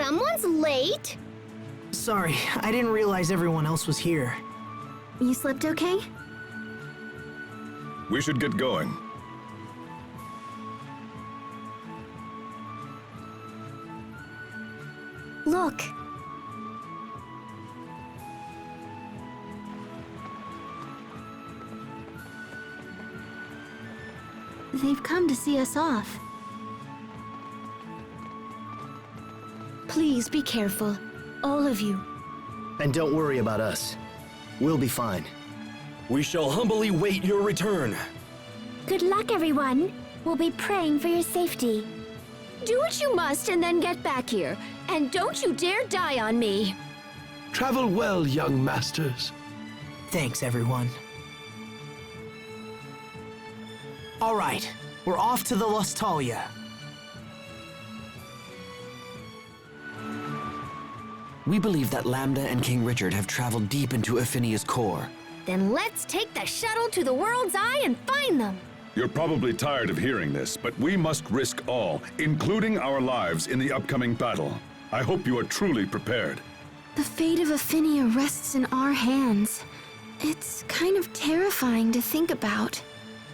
Someone's late. Sorry, I didn't realize everyone else was here. You slept okay? We should get going. Look. They've come to see us off. Please be careful, all of you. And don't worry about us. We'll be fine. We shall humbly wait your return. Good luck, everyone. We'll be praying for your safety. Do what you must and then get back here. And don't you dare die on me. Travel well, young masters. Thanks, everyone. All right, we're off to the Lustalia. We believe that Lambda and King Richard have traveled deep into Aphinia's core. Then let's take the shuttle to the World's Eye and find them. You're probably tired of hearing this, but we must risk all, including our lives, in the upcoming battle. I hope you are truly prepared. The fate of Aphinia rests in our hands. It's kind of terrifying to think about.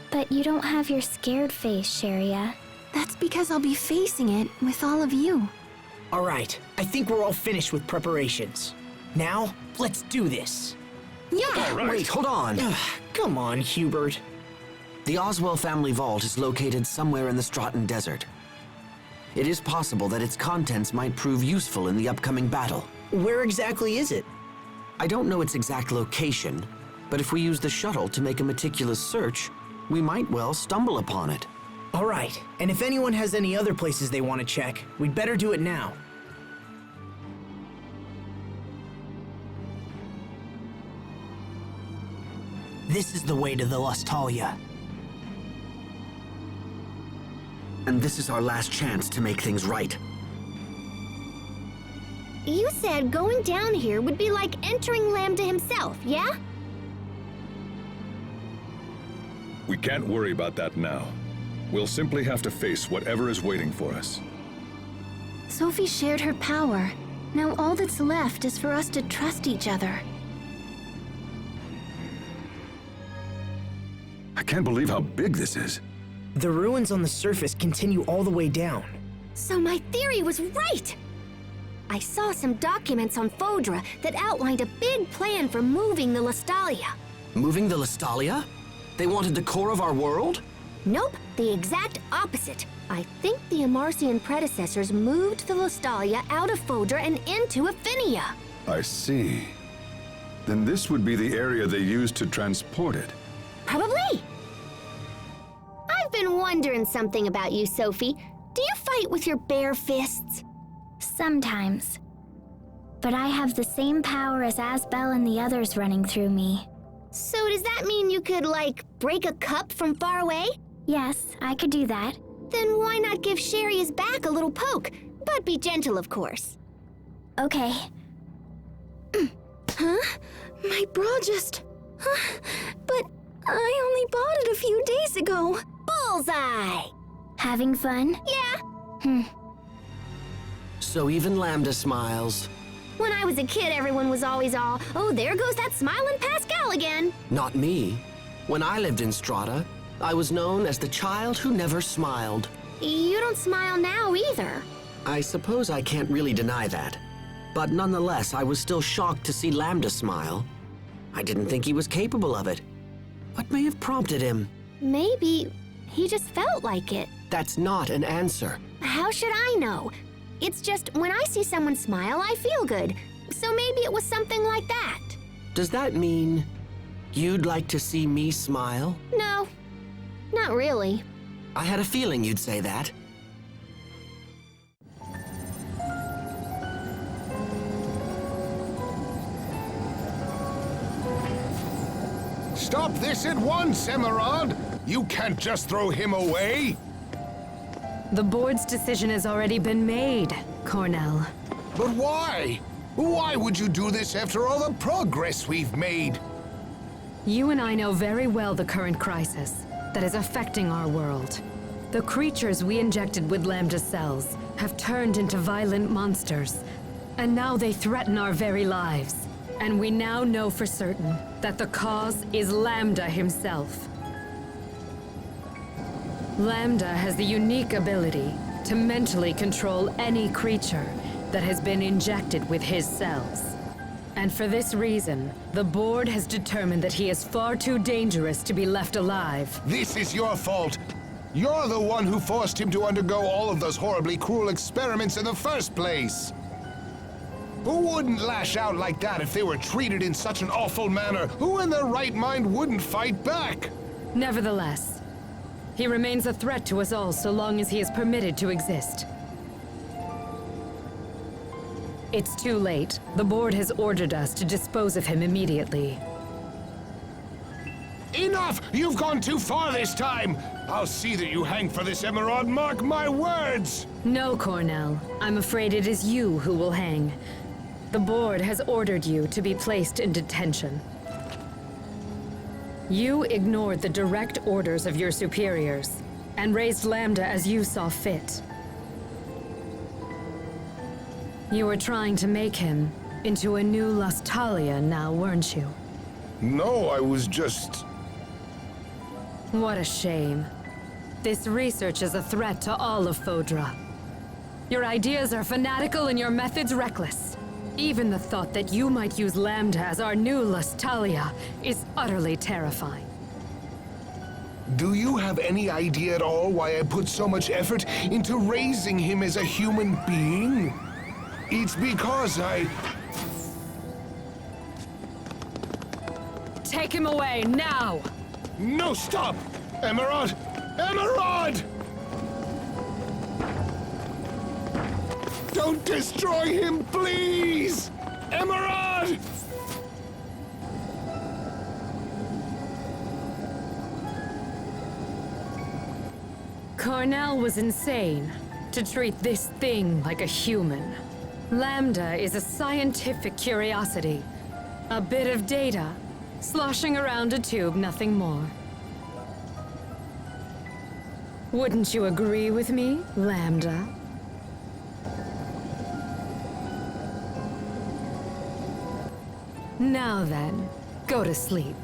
But you don't have your scared face, Sharia. That's because I'll be facing it with all of you. All right, I think we're all finished with preparations. Now, let's do this. Yeah! All right. Wait, hold on. Come on, Hubert. The Oswell family vault is located somewhere in the Stratton Desert. It is possible that its contents might prove useful in the upcoming battle. Where exactly is it? I don't know its exact location, but if we use the shuttle to make a meticulous search, we might well stumble upon it. All right, and if anyone has any other places they want to check, we'd better do it now. This is the way to the Lustalia. And this is our last chance to make things right. You said going down here would be like entering Lambda himself, yeah? We can't worry about that now. We'll simply have to face whatever is waiting for us. Sophie shared her power. Now all that's left is for us to trust each other. I can't believe how big this is. The ruins on the surface continue all the way down. So my theory was right! I saw some documents on Fodra that outlined a big plan for moving the Lustalia. Moving the Lustalia? They wanted the core of our world? Nope, the exact opposite. I think the Amarcian predecessors moved the Lustalia out of Fodra and into Aphinia. I see. Then this would be the area they used to transport it. Probably. I've been wondering something about you, Sophie. Do you fight with your bare fists? Sometimes. But I have the same power as Asbel and the others running through me. So does that mean you could, like, break a cup from far away? Yes, I could do that. Then why not give Sherry's back a little poke? But be gentle, of course. Okay. Huh? My bra just... But I only bought it a few days ago. Bullseye! Having fun? Yeah. So even Lambda smiles. When I was a kid, everyone was always all, oh, there goes that smiling Pascal again. Not me. When I lived in Strata, I was known as the child who never smiled. You don't smile now either. I suppose I can't really deny that. But nonetheless, I was still shocked to see Lambda smile. I didn't think he was capable of it. What may have prompted him? Maybe he just felt like it. That's not an answer. How should I know? It's just when I see someone smile, I feel good. So maybe it was something like that. Does that mean you'd like to see me smile? No, not really. I had a feeling you'd say that. Stop this at once, Emerald! You can't just throw him away! The board's decision has already been made, Cornell. But why? Why would you do this after all the progress we've made? You and I know very well the current crisis that is affecting our world. The creatures we injected with Lambda cells have turned into violent monsters, and now they threaten our very lives. And we now know for certain that the cause is Lambda himself. Lambda has the unique ability to mentally control any creature that has been injected with his cells. And for this reason, the board has determined that he is far too dangerous to be left alive. This is your fault. You're the one who forced him to undergo all of those horribly cruel experiments in the first place. Who wouldn't lash out like that if they were treated in such an awful manner? Who in their right mind wouldn't fight back? Nevertheless, he remains a threat to us all so long as he is permitted to exist. It's too late. The board has ordered us to dispose of him immediately. Enough! You've gone too far this time! I'll see that you hang for this emerald, mark my words! No, Cornell. I'm afraid it is you who will hang. The board has ordered you to be placed in detention. You ignored the direct orders of your superiors, and raised Lambda as you saw fit. You were trying to make him into a new Lustalia now, weren't you? No, I was just... What a shame. This research is a threat to all of Fodra. Your ideas are fanatical and your methods reckless. Even the thought that you might use Lambda as our new Lustalia is utterly terrifying. Do you have any idea at all why I put so much effort into raising him as a human being? It's because I... Take him away, now! No, stop! Emerald! Emerald! Don't destroy him, please! Emerald! Cornell was insane to treat this thing like a human. Lambda is a scientific curiosity. A bit of data, sloshing around a tube, nothing more. Wouldn't you agree with me, Lambda? Now then, go to sleep.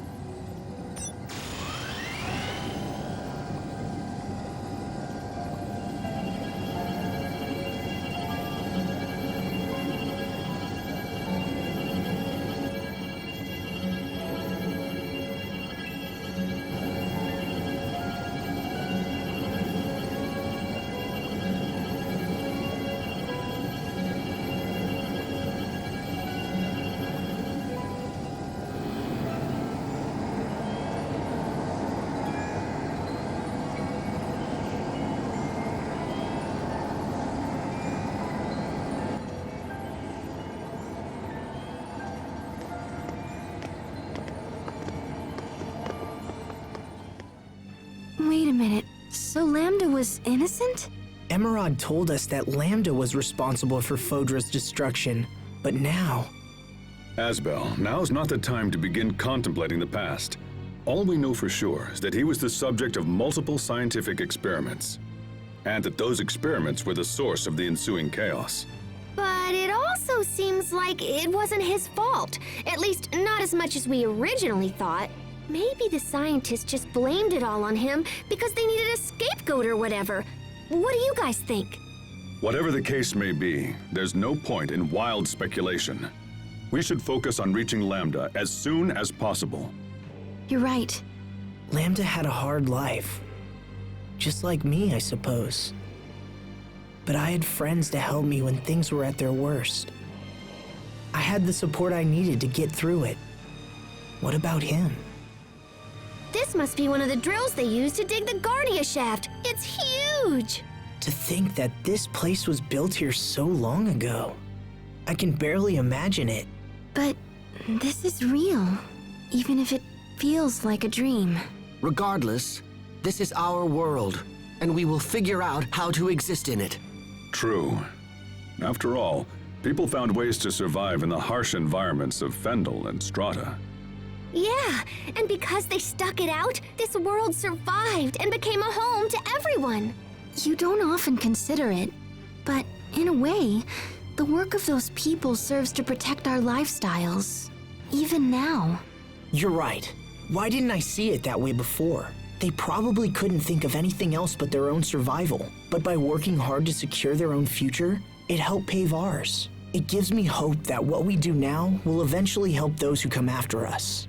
Wait a minute. So Lambda was innocent? Emerald told us that Lambda was responsible for Fodra's destruction, but now... Asbel, now's not the time to begin contemplating the past. All we know for sure is that he was the subject of multiple scientific experiments, and that those experiments were the source of the ensuing chaos. But it also seems like it wasn't his fault. At least, not as much as we originally thought. Maybe the scientists just blamed it all on him because they needed a scapegoat or whatever. What do you guys think? Whatever the case may be, there's no point in wild speculation. We should focus on reaching Lambda as soon as possible. You're right. Lambda had a hard life. Just like me, I suppose. But I had friends to help me when things were at their worst. I had the support I needed to get through it. What about him? This must be one of the drills they use to dig the Ghardia Shaft. It's huge! To think that this place was built here so long ago. I can barely imagine it. But this is real, even if it feels like a dream. Regardless, this is our world, and we will figure out how to exist in it. True. After all, people found ways to survive in the harsh environments of Fendel and Strata. Yeah, and because they stuck it out, this world survived and became a home to everyone. You don't often consider it, but in a way, the work of those people serves to protect our lifestyles, even now. You're right. Why didn't I see it that way before? They probably couldn't think of anything else but their own survival. But by working hard to secure their own future, it helped pave ours. It gives me hope that what we do now will eventually help those who come after us.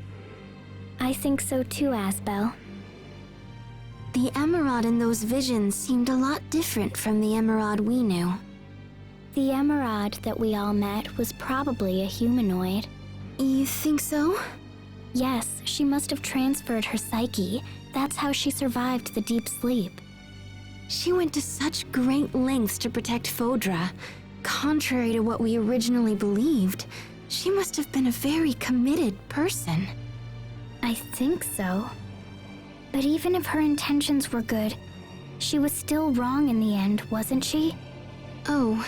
I think so too, Asbel. The Emerald in those visions seemed a lot different from the Emerald we knew. The Emerald that we all met was probably a humanoid. You think so? Yes, she must have transferred her psyche. That's how she survived the deep sleep. She went to such great lengths to protect Fodra. Contrary to what we originally believed, she must have been a very committed person. I think so. But even if her intentions were good, she was still wrong in the end, wasn't she? Oh,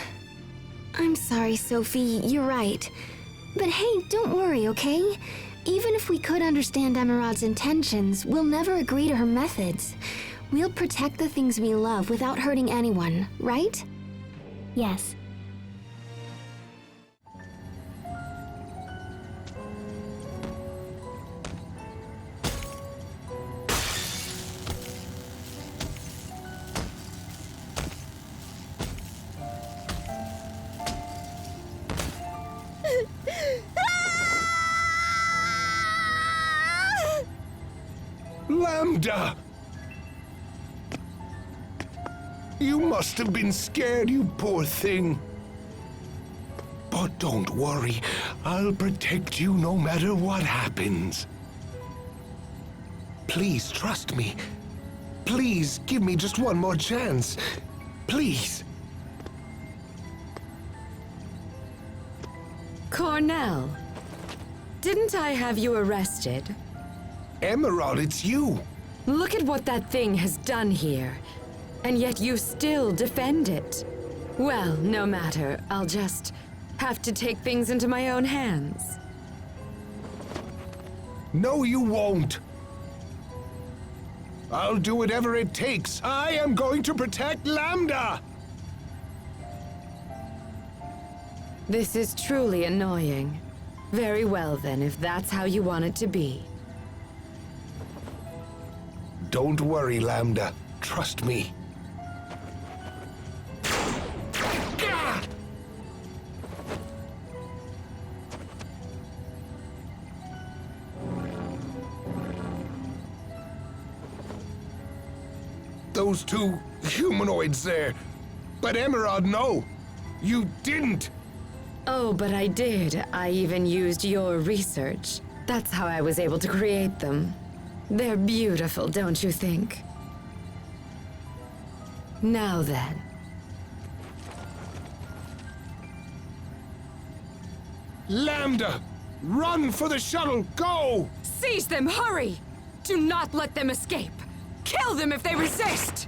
I'm sorry, Sophie, you're right. But hey, don't worry, okay? Even if we could understand Emerald's intentions, we'll never agree to her methods. We'll protect the things we love without hurting anyone, right? Yes. Lambda! You must have been scared, you poor thing. But don't worry, I'll protect you no matter what happens. Please trust me. Please give me just one more chance. Please. Cornell, didn't I have you arrested? Emerald, it's you. Look at what that thing has done here. And yet you still defend it. Well, no matter. I'll just have to take things into my own hands. No, you won't. I'll do whatever it takes. I am going to protect Lambda! This is truly annoying. Very well then, if that's how you want it to be. Don't worry, Lambda. Trust me. Those two humanoids there. But Emerald, no. You didn't. Oh, but I did. I even used your research. That's how I was able to create them. They're beautiful, don't you think? Now then. Lambda! Run for the shuttle! Go! Seize them, hurry! Do not let them escape! Kill them if they resist!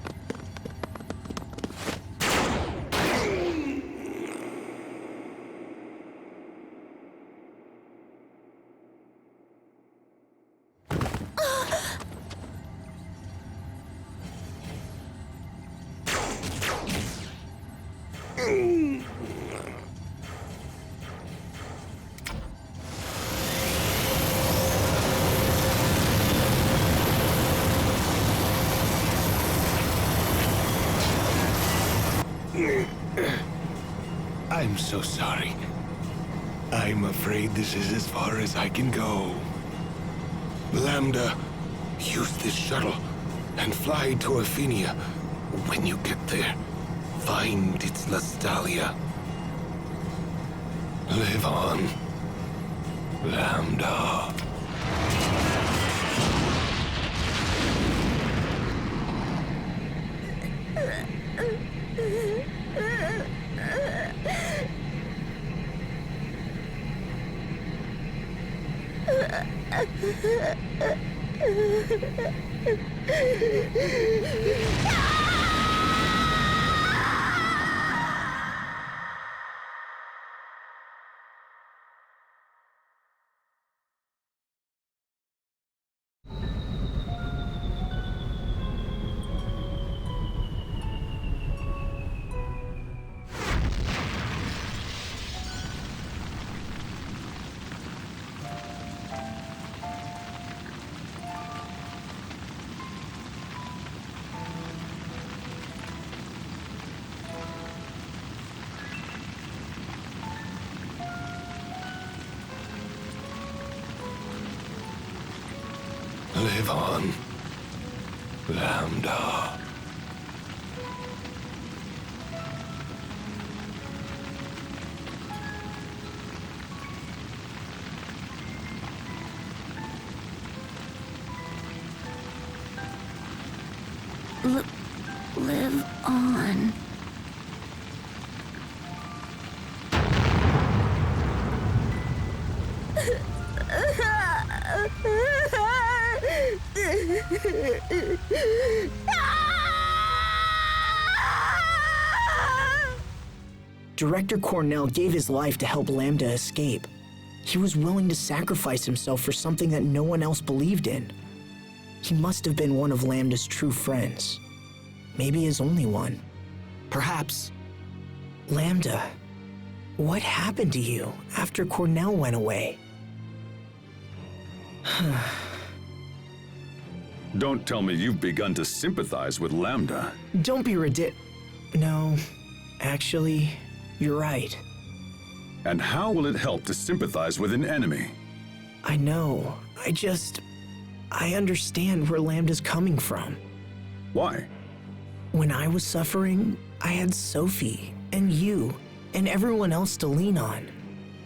I'm so sorry. I'm afraid this is as far as I can go. Lambda, use this shuttle and fly to Athenia. When you get there, find its Lastalia. Live on, Lambda. Live on, Lambda. Live on. Director Cornell gave his life to help Lambda escape. He was willing to sacrifice himself for something that no one else believed in. He must have been one of Lambda's true friends. Maybe his only one. Perhaps. Lambda, what happened to you after Cornell went away? Don't tell me you've begun to sympathize with Lambda. Don't be No, actually, you're right. And how will it help to sympathize with an enemy? I know. I understand where Lambda's coming from. Why? When I was suffering, I had Sophie and you and everyone else to lean on.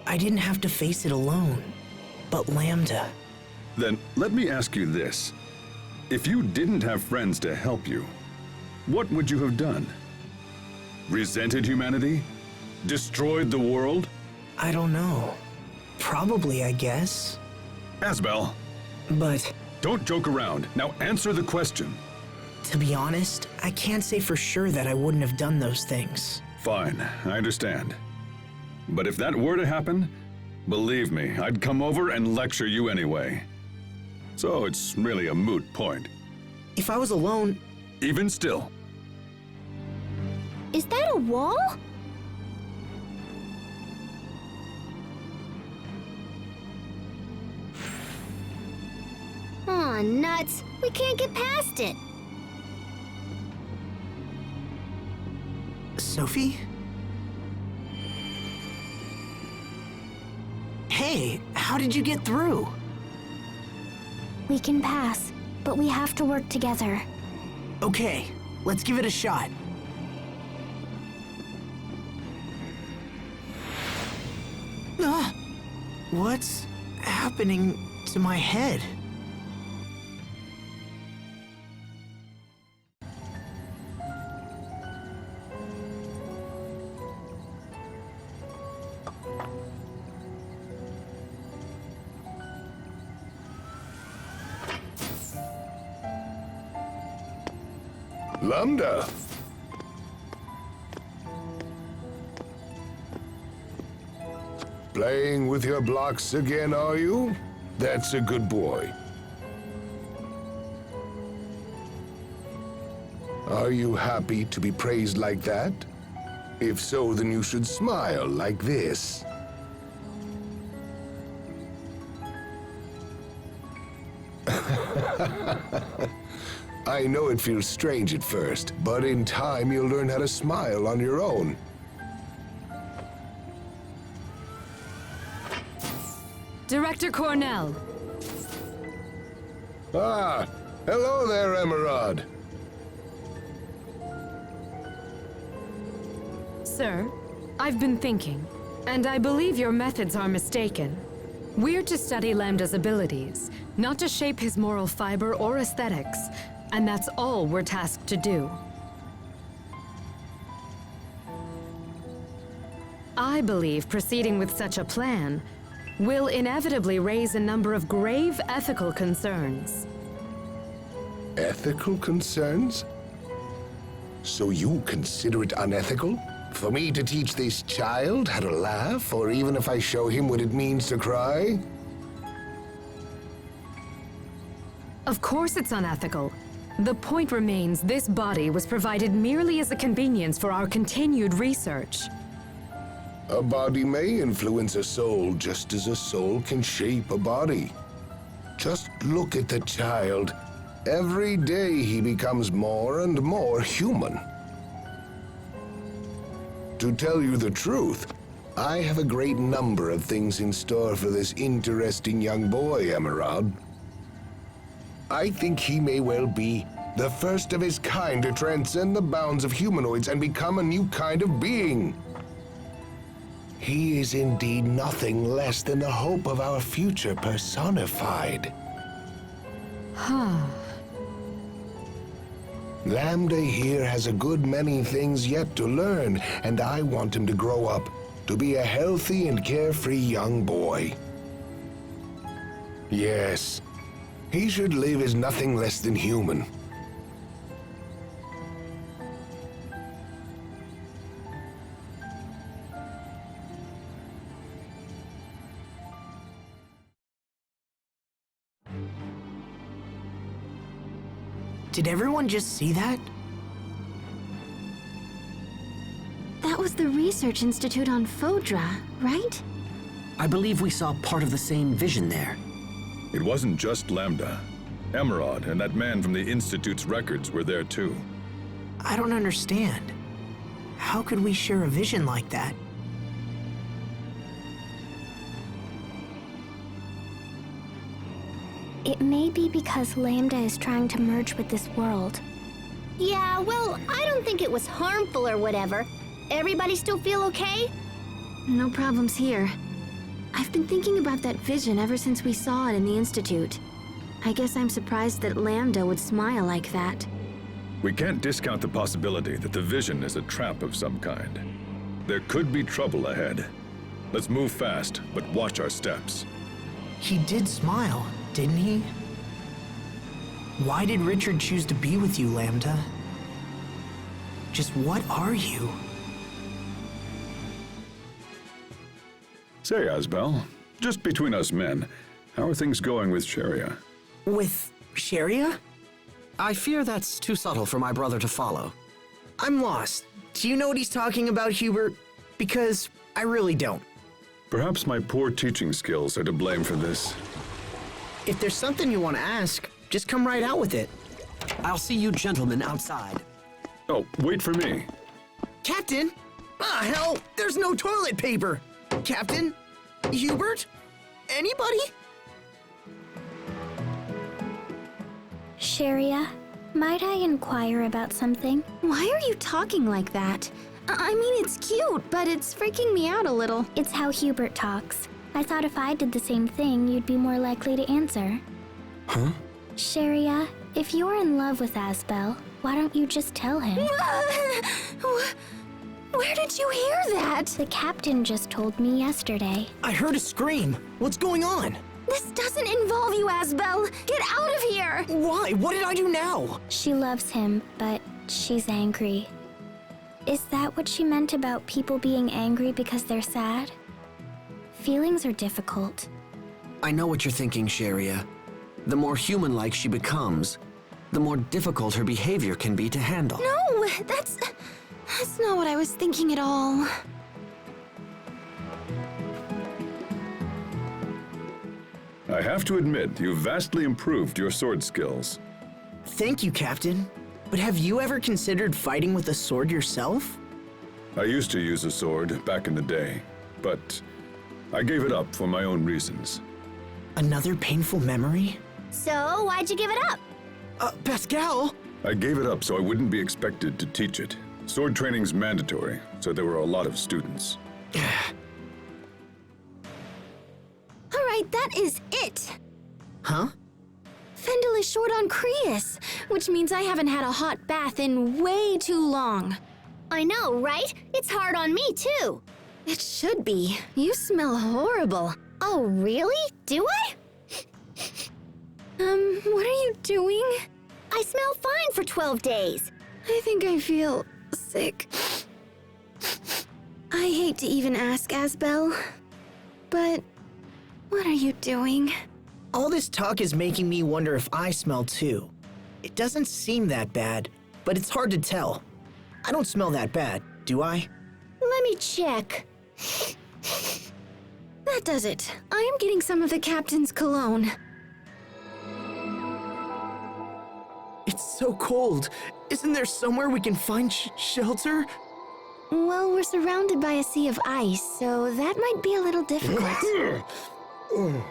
I didn't have to face it alone. But Lambda... Then let me ask you this. If you didn't have friends to help you, what would you have done? Resented humanity? Destroyed the world? I don't know. Probably, I guess. Asbel! But... Don't joke around. Now answer the question. To be honest, I can't say for sure that I wouldn't have done those things. Fine, I understand. But if that were to happen, believe me, I'd come over and lecture you anyway. So it's really a moot point. If I was alone... Even still. Is that a wall? Aw, nuts. We can't get past it. Sophie? Hey, how did you get through? We can pass, but we have to work together. Okay, let's give it a shot. What's happening to my head? Lambda. Playing with your blocks again, are you? That's a good boy. Are you happy to be praised like that? If so, then you should smile like this. I know it feels strange at first, but in time you'll learn how to smile on your own. Director Cornell. Ah, hello there, Emerald. Sir, I've been thinking, and I believe your methods are mistaken. We're to study Lambda's abilities, not to shape his moral fiber or aesthetics, and that's all we're tasked to do. I believe proceeding with such a plan will inevitably raise a number of grave ethical concerns. Ethical concerns? So you consider it unethical? For me to teach this child how to laugh, or even if I show him what it means to cry? Of course it's unethical. The point remains this body was provided merely as a convenience for our continued research. A body may influence a soul just as a soul can shape a body. Just look at the child. Every day he becomes more and more human. To tell you the truth, I have a great number of things in store for this interesting young boy, Emerald. I think he may well be the first of his kind to transcend the bounds of humanoids and become a new kind of being. He is indeed nothing less than the hope of our future personified. Lambda here has a good many things yet to learn, and I want him to grow up to be a healthy and carefree young boy. Yes, he should live as nothing less than human. Did everyone just see that? That was the Research Institute on Fodra, right? I believe we saw part of the same vision there. It wasn't just Lambda. Emerald and that man from the Institute's records were there too. I don't understand. How could we share a vision like that? It may be because Lambda is trying to merge with this world. Yeah, well, I don't think it was harmful or whatever. Everybody still feel okay? No problems here. I've been thinking about that vision ever since we saw it in the Institute. I guess I'm surprised that Lambda would smile like that. We can't discount the possibility that the vision is a trap of some kind. There could be trouble ahead. Let's move fast, but watch our steps. He did smile, didn't he? Why did Richard choose to be with you, Lambda? Just what are you? Say, Asbel, just between us men, how are things going with Sharia? With Sharia? I fear that's too subtle for my brother to follow. I'm lost. Do you know what he's talking about, Hubert? Because I really don't. Perhaps my poor teaching skills are to blame for this. If there's something you want to ask, just come right out with it. I'll see you gentlemen outside. Oh, wait for me. Captain! Ah, hell, there's no toilet paper! Captain? Hubert? Anybody? Sharia, might I inquire about something? Why are you talking like that? I mean, it's cute, but it's freaking me out a little. It's how Hubert talks. I thought if I did the same thing, you'd be more likely to answer. Huh? Sharia, if you're in love with Asbel, why don't you just tell him? Where did you hear that? The captain just told me yesterday. I heard a scream. What's going on? This doesn't involve you, Asbel. Get out of here! Why? What did I do now? She loves him, but she's angry. Is that what she meant about people being angry because they're sad? Feelings are difficult. I know what you're thinking, Sharia. The more human-like she becomes, the more difficult her behavior can be to handle. No, that's not what I was thinking at all. I have to admit, you've vastly improved your sword skills. Thank you, Captain. But have you ever considered fighting with a sword yourself? I used to use a sword back in the day, but I gave it up for my own reasons. Another painful memory? So, why'd you give it up? Pascal? I gave it up so I wouldn't be expected to teach it. Sword training's mandatory, so there were a lot of students. All right, that is it. Huh? Fendel is short on Creus, which means I haven't had a hot bath in way too long. I know, right? It's hard on me, too. It should be. You smell horrible. Oh, really? Do I? What are you doing? I smell fine for 12 days. I think I feel sick. I hate to even ask, Asbel, but what are you doing? All this talk is making me wonder if I smell too. It doesn't seem that bad, but it's hard to tell. I don't smell that bad, do I? Let me check. That does it. I am getting some of the captain's cologne. It's so cold. Isn't there somewhere we can find shelter? Well, we're surrounded by a sea of ice, so that might be a little difficult. Oh,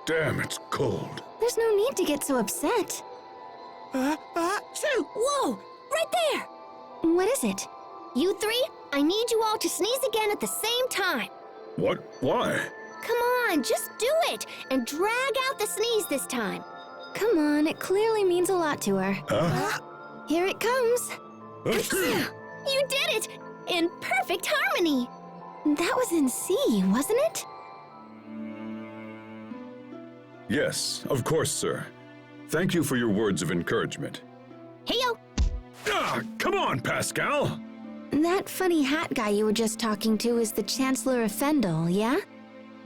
damn, it's cold. There's no need to get so upset. Shoo! Whoa! Right there! What is it? You three, I need you all to sneeze again at the same time. What? Why? Come on, just do it! And drag out the sneeze this time. Come on, it clearly means a lot to her. Here it comes. You did it! In perfect harmony! That was in C, wasn't it? Yes, of course, sir. Thank you for your words of encouragement. Heyo! Come on, Pascal! That funny hat guy you were just talking to is the Chancellor of Fendel, yeah?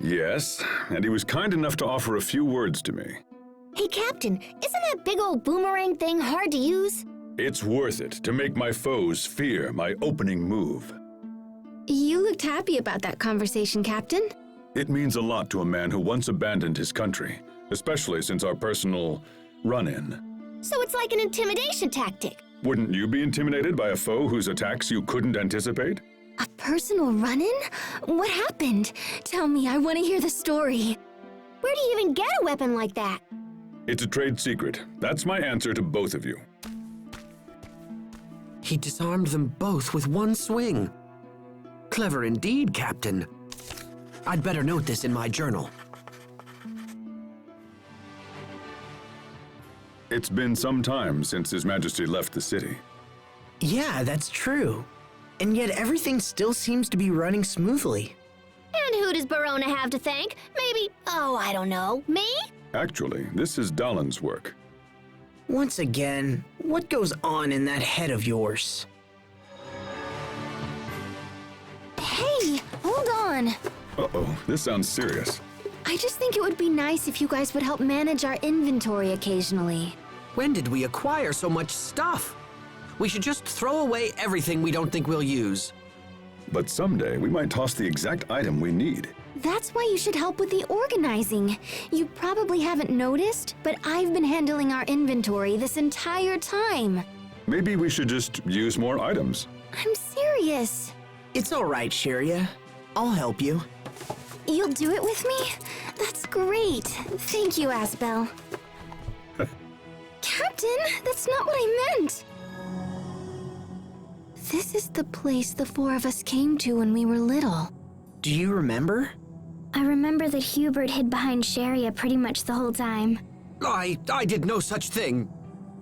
Yes, and he was kind enough to offer a few words to me. Hey, Captain, isn't that big old boomerang thing hard to use? It's worth it to make my foes fear my opening move. You looked happy about that conversation, Captain. It means a lot to a man who once abandoned his country, especially since our personal run-in. So it's like an intimidation tactic. Wouldn't you be intimidated by a foe whose attacks you couldn't anticipate? A personal run-in? What happened? Tell me, I want to hear the story. Where do you even get a weapon like that? It's a trade secret. That's my answer to both of you. He disarmed them both with one swing. Clever indeed, Captain. I'd better note this in my journal. It's been some time since His Majesty left the city. Yeah, that's true. And yet everything still seems to be running smoothly. And who does Barona have to thank? Maybe, I don't know, me? Actually, this is Dalin's work. Once again, what goes on in that head of yours? Hey, hold on. Uh-oh, this sounds serious. I just think it would be nice if you guys would help manage our inventory occasionally. When did we acquire so much stuff? We should just throw away everything we don't think we'll use. But someday, we might toss the exact item we need. That's why you should help with the organizing. You probably haven't noticed, but I've been handling our inventory this entire time. Maybe we should just use more items. I'm serious. It's all right, Sharia. I'll help you. You'll do it with me? That's great. Thank you, Asbel. Captain, that's not what I meant. This is the place the four of us came to when we were little. Do you remember? I remember that Hubert hid behind Sharia pretty much the whole time. I did no such thing.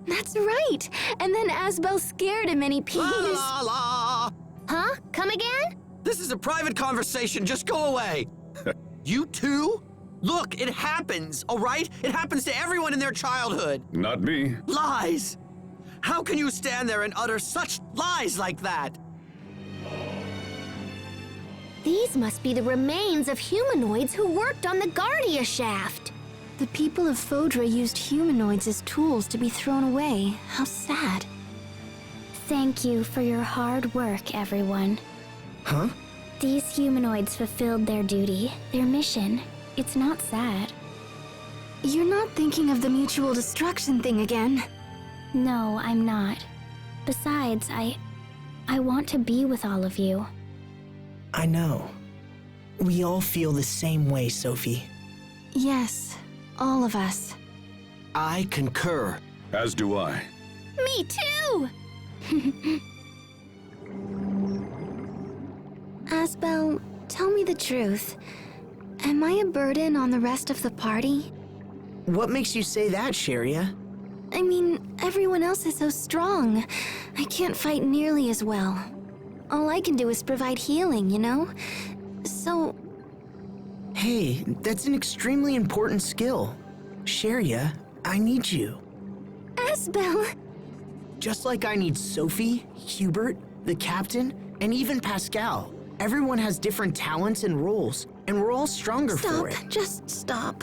That's right. And then Asbel scared him and he peed. La la la! Huh? Come again? This is a private conversation. Just go away. You too? Look, it happens, all right? It happens to everyone in their childhood. Not me. Lies! How can you stand there and utter such lies like that? These must be the remains of humanoids who worked on the Ghardia Shaft. The people of Fodra used humanoids as tools to be thrown away. How sad. Thank you for your hard work, everyone. Huh? These humanoids fulfilled their duty, their mission. It's not sad. You're not thinking of the mutual destruction thing again. No, I'm not. Besides, I want to be with all of you. I know. We all feel the same way, Sophie. Yes, all of us. I concur. As do I. Me too! Asbel, tell me the truth. Am I a burden on the rest of the party? What makes you say that, Sharia? I mean, everyone else is so strong. I can't fight nearly as well. All I can do is provide healing, you know? So... Hey, that's an extremely important skill. Sharia, I need you. Asbel! Just like I need Sophie, Hubert, the captain, and even Pascal. Everyone has different talents and roles, and we're all stronger for it. Stop, just stop.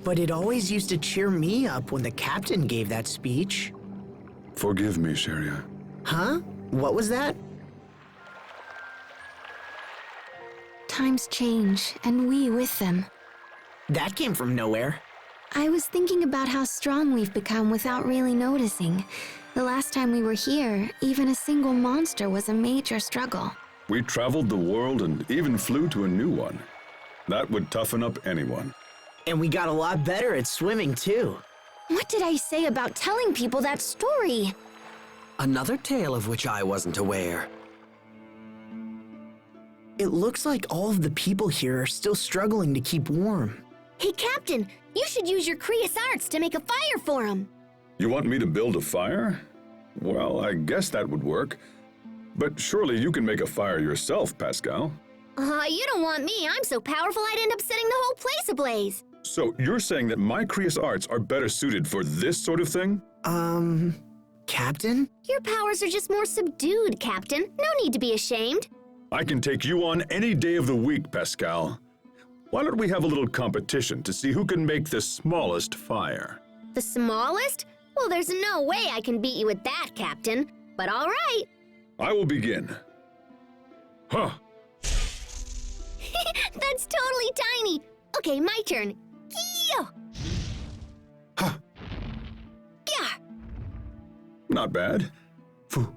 But it always used to cheer me up when the captain gave that speech. Forgive me, Sharia. Huh? What was that? Times change, and we with them. That came from nowhere. I was thinking about how strong we've become without really noticing. The last time we were here, even a single monster was a major struggle. We traveled the world and even flew to a new one. That would toughen up anyone. And we got a lot better at swimming, too. What did I say about telling people that story? Another tale of which I wasn't aware. It looks like all of the people here are still struggling to keep warm. Hey, Captain, you should use your Creus arts to make a fire for him. You want me to build a fire? Well, I guess that would work. But surely you can make a fire yourself, Pascal. You don't want me. I'm so powerful I'd end up setting the whole place ablaze. So you're saying that my Creus arts are better suited for this sort of thing? Captain? Your powers are just more subdued, Captain. No need to be ashamed. I can take you on any day of the week, Pascal. Why don't we have a little competition to see who can make the smallest fire? The smallest? Well, there's no way I can beat you at that, Captain. But all right. I will begin. Huh. That's totally tiny. Okay, my turn. Yeah. Huh. Yeah. Not bad. Phew.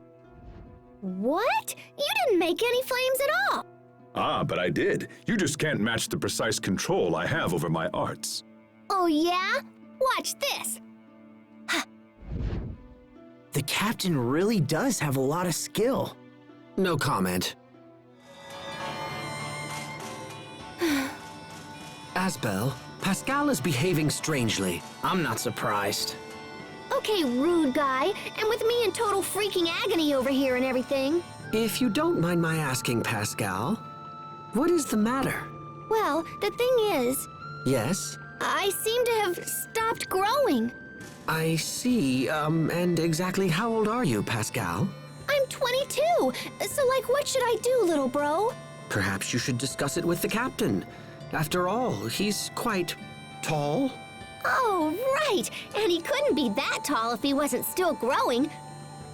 What? You didn't make any flames at all. Ah, but I did. You just can't match the precise control I have over my arts. Oh, yeah? Watch this. The captain really does have a lot of skill. No comment. Asbel, Pascal is behaving strangely. I'm not surprised. Okay, rude guy. And with me in total freaking agony over here and everything. If you don't mind my asking, Pascal, what is the matter? Well, the thing is, Yes? I seem to have stopped growing. I see, and exactly how old are you, Pascal? I'm 22. So, like, what should I do, little bro? Perhaps you should discuss it with the captain. After all, he's quite tall. Oh, right. And he couldn't be that tall if he wasn't still growing.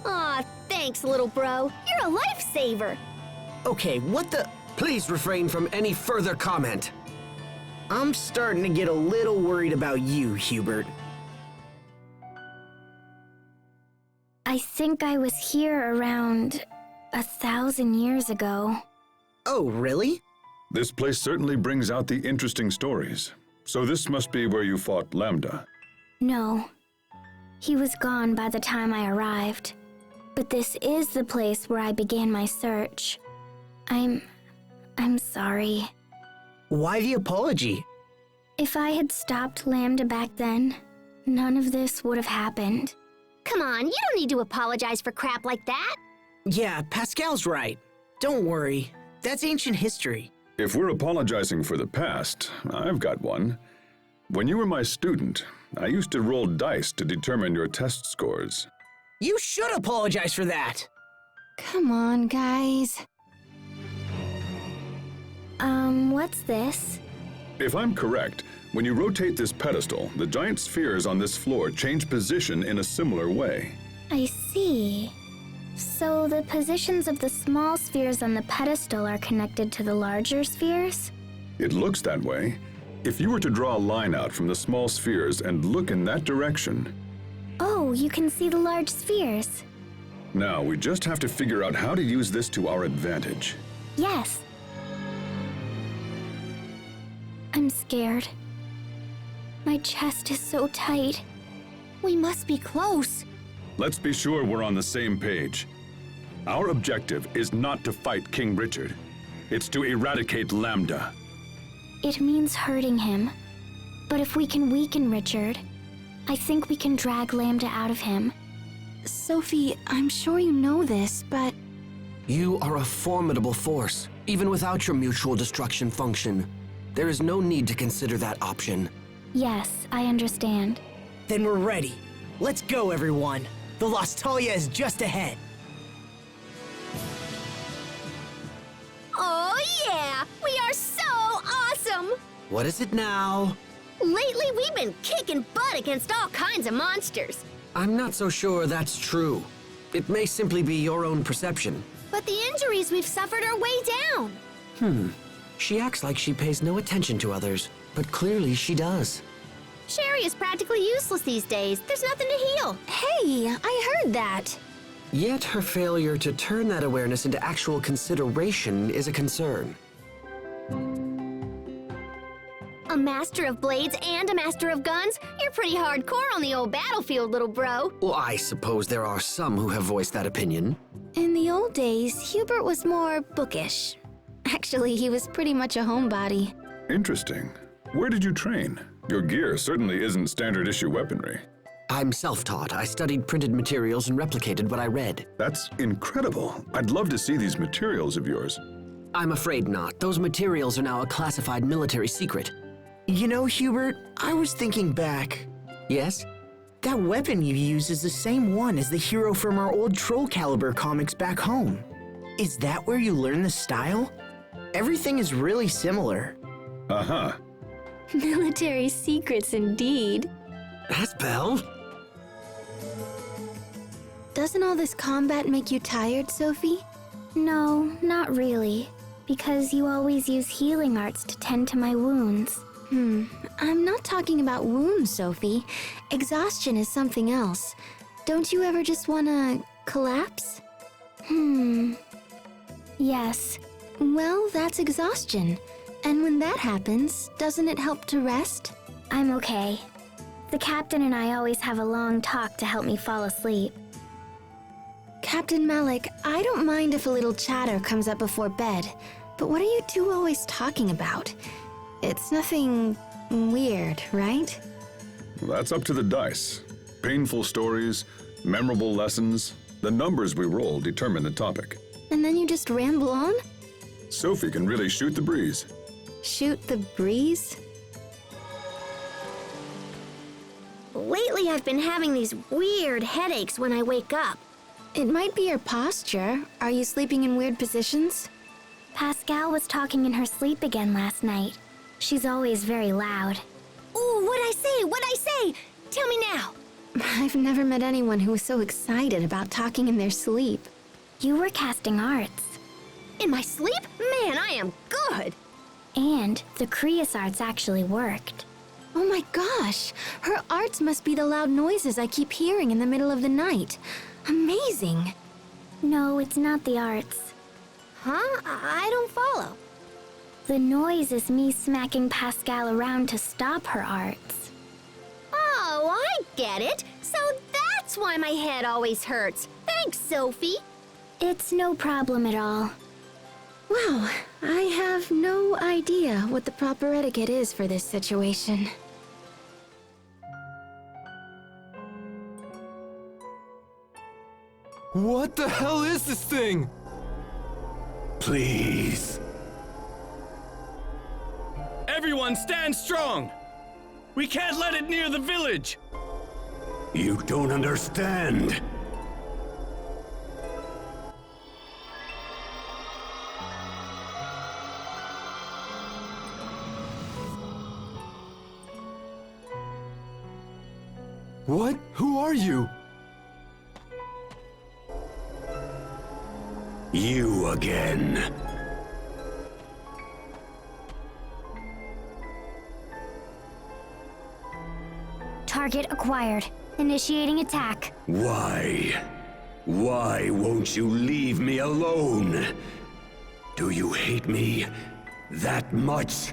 Aw, thanks, little bro. You're a lifesaver. Okay, what the... Please refrain from any further comment. I'm starting to get a little worried about you, Hubert. I think I was here around 1,000 years ago. Oh, really? This place certainly brings out the interesting stories. So this must be where you fought Lambda. No. He was gone by the time I arrived. But this is the place where I began my search. I'm sorry. Why the apology? If I had stopped Lambda back then, none of this would have happened. Come on, you don't need to apologize for crap like that. Yeah, Pascal's right. Don't worry. That's ancient history. If we're apologizing for the past, I've got one. When you were my student, I used to roll dice to determine your test scores. You should apologize for that. Come on, guys. What's this? If I'm correct, when you rotate this pedestal, the giant spheres on this floor change position in a similar way. I see. So the positions of the small spheres on the pedestal are connected to the larger spheres? It looks that way. If you were to draw a line out from the small spheres and look in that direction... Oh, you can see the large spheres. Now, we just have to figure out how to use this to our advantage. Yes. I'm scared. My chest is so tight. We must be close. Let's be sure we're on the same page. Our objective is not to fight King Richard. It's to eradicate Lambda. It means hurting him. But if we can weaken Richard, I think we can drag Lambda out of him. Sophie, I'm sure you know this, but... You are a formidable force, even without your mutual destruction function. There is no need to consider that option. Yes, I understand. Then we're ready. Let's go, everyone. The Lostalia is just ahead. Oh, yeah! We are so awesome! What is it now? Lately, we've been kicking butt against all kinds of monsters. I'm not so sure that's true. It may simply be your own perception. But the injuries we've suffered are way down. She acts like she pays no attention to others, but clearly she does. Sherry is practically useless these days. There's nothing to heal. Hey, I heard that. Yet her failure to turn that awareness into actual consideration is a concern. A master of blades and a master of guns? You're pretty hardcore on the old battlefield, little bro. Well, I suppose there are some who have voiced that opinion. In the old days, Hubert was more bookish. Actually, he was pretty much a homebody. Interesting. Where did you train? Your gear certainly isn't standard issue weaponry. I'm self-taught. I studied printed materials and replicated what I read. That's incredible. I'd love to see these materials of yours. I'm afraid not. Those materials are now a classified military secret. You know, Hubert, I was thinking back. Yes? That weapon you use is the same one as the hero from our old Troll Caliber comics back home. Is that where you learned the style? Everything is really similar. Uh-huh. Military secrets indeed. Asbel? Doesn't all this combat make you tired, Sophie? No, not really. Because you always use healing arts to tend to my wounds. I'm not talking about wounds, Sophie. Exhaustion is something else. Don't you ever just wanna collapse? Yes. Well, that's exhaustion. And when that happens, doesn't it help to rest? I'm okay. The captain and I always have a long talk to help me fall asleep. Captain Malik, I don't mind if a little chatter comes up before bed, but what are you two always talking about? It's nothing weird, right? That's up to the dice. Painful stories, memorable lessons, the numbers we roll determine the topic. And then you just ramble on? Sophie can really shoot the breeze. Shoot the breeze? Lately, I've been having these weird headaches when I wake up. It might be your posture. Are you sleeping in weird positions? Pascal was talking in her sleep again last night. She's always very loud. Ooh, what'd I say? What'd I say? Tell me now. I've never met anyone who was so excited about talking in their sleep. You were casting arts. In my sleep? Man, I am good. And the Creus arts actually worked. Oh my gosh! Her arts must be the loud noises I keep hearing in the middle of the night. Amazing! No, it's not the arts. Huh? I don't follow. The noise is me smacking Pascal around to stop her arts. Oh, I get it. So that's why my head always hurts. Thanks, Sophie. It's no problem at all. Wow, I have no idea what the proper etiquette is for this situation. What the hell is this thing? Please. Everyone stand strong! We can't let it near the village! You don't understand. What? Who are you? You again. Target acquired. Initiating attack. Why? Why won't you leave me alone? Do you hate me that much?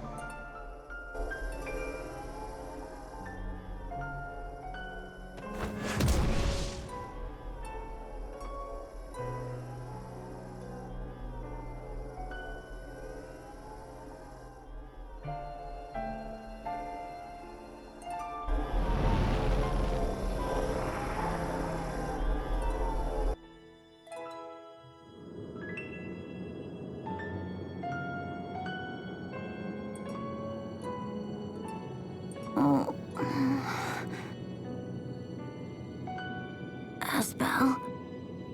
Asbel,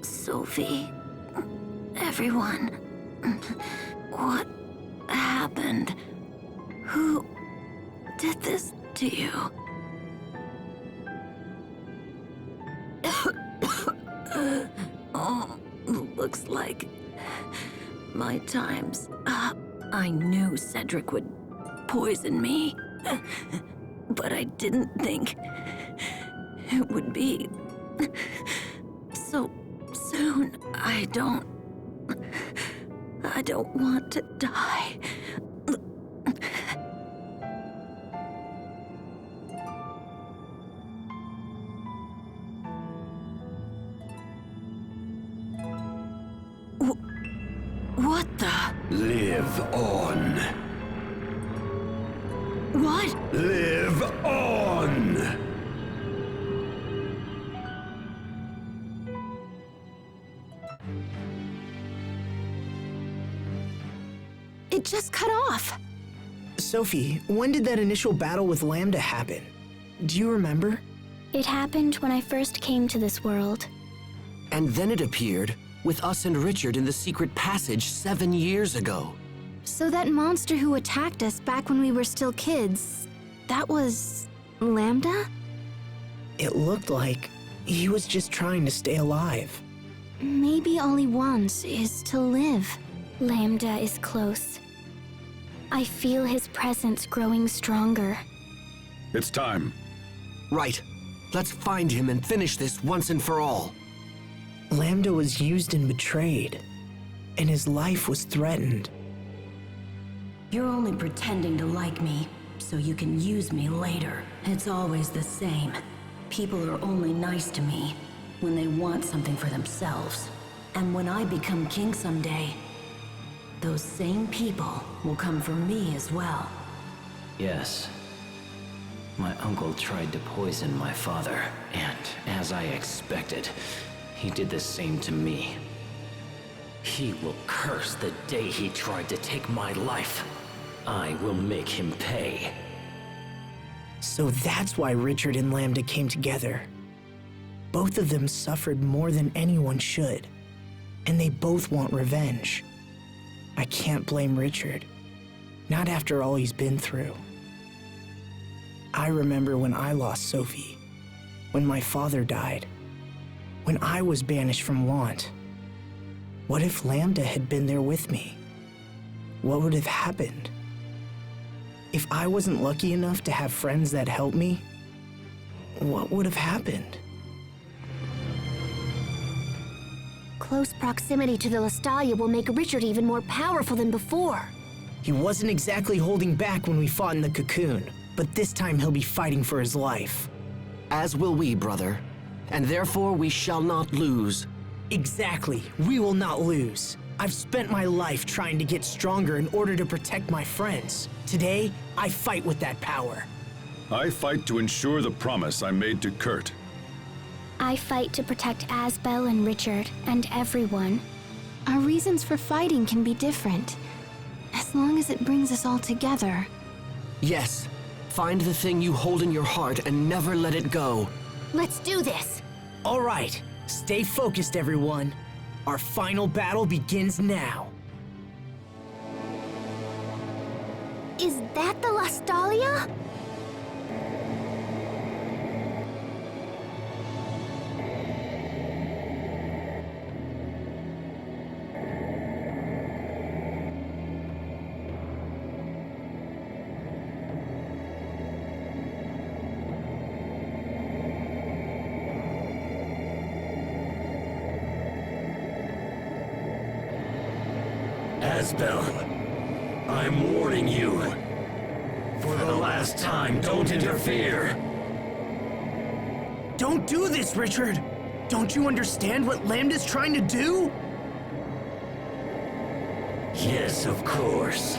Sophie, everyone. What happened? Who did this to you? Oh, looks like my time's up. I knew Cedric would poison me, but I didn't think it would be so soon. I don't want to die. What the? Live on. What? Live on! It just cut off. Sophie, when did that initial battle with Lambda happen? Do you remember? It happened when I first came to this world. And then it appeared with us and Richard in the secret passage 7 years ago. So that monster who attacked us back when we were still kids, that was Lambda? It looked like he was just trying to stay alive. Maybe all he wants is to live. Lambda is close. I feel his presence growing stronger. It's time. Right. Let's find him and finish this once and for all. Lambda was used and betrayed, and his life was threatened. You're only pretending to like me, so you can use me later. It's always the same. People are only nice to me when they want something for themselves. And when I become king someday, those same people will come for me as well. Yes. My uncle tried to poison my father, and as I expected, he did the same to me. He will curse the day he tried to take my life. I will make him pay. So that's why Richard and Lambda came together. Both of them suffered more than anyone should, and they both want revenge. I can't blame Richard, not after all he's been through. I remember when I lost Sophie, when my father died, when I was banished from Lhant. What if Lambda had been there with me? What would have happened? If I wasn't lucky enough to have friends that helped me, what would have happened? Close proximity to the Lestalia will make Richard even more powerful than before. He wasn't exactly holding back when we fought in the cocoon, but this time he'll be fighting for his life. As will we, brother. And therefore we shall not lose. Exactly. We will not lose. I've spent my life trying to get stronger in order to protect my friends. Today, I fight with that power. I fight to ensure the promise I made to Kurt. I fight to protect Asbel and Richard and everyone. Our reasons for fighting can be different, as long as it brings us all together. Yes. Find the thing you hold in your heart and never let it go. Let's do this! All right. Stay focused, everyone. Our final battle begins now. Is that the Lestalia? Asbel, I'm warning you. For the last time, don't interfere. Don't do this, Richard! Don't you understand what Lambda's trying to do? Yes, of course.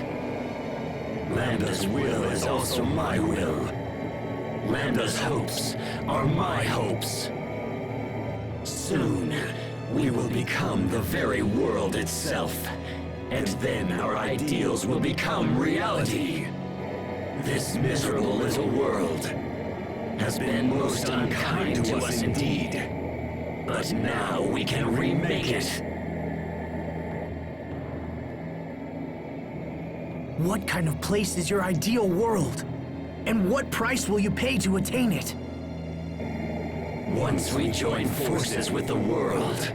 Lambda's will is also my will. Lambda's hopes are my hopes. Soon, we will become the very world itself. And then our ideals will become reality. This miserable little world has been most unkind to us indeed. But now we can remake it. What kind of place is your ideal world? And what price will you pay to attain it? Once we join forces with the world,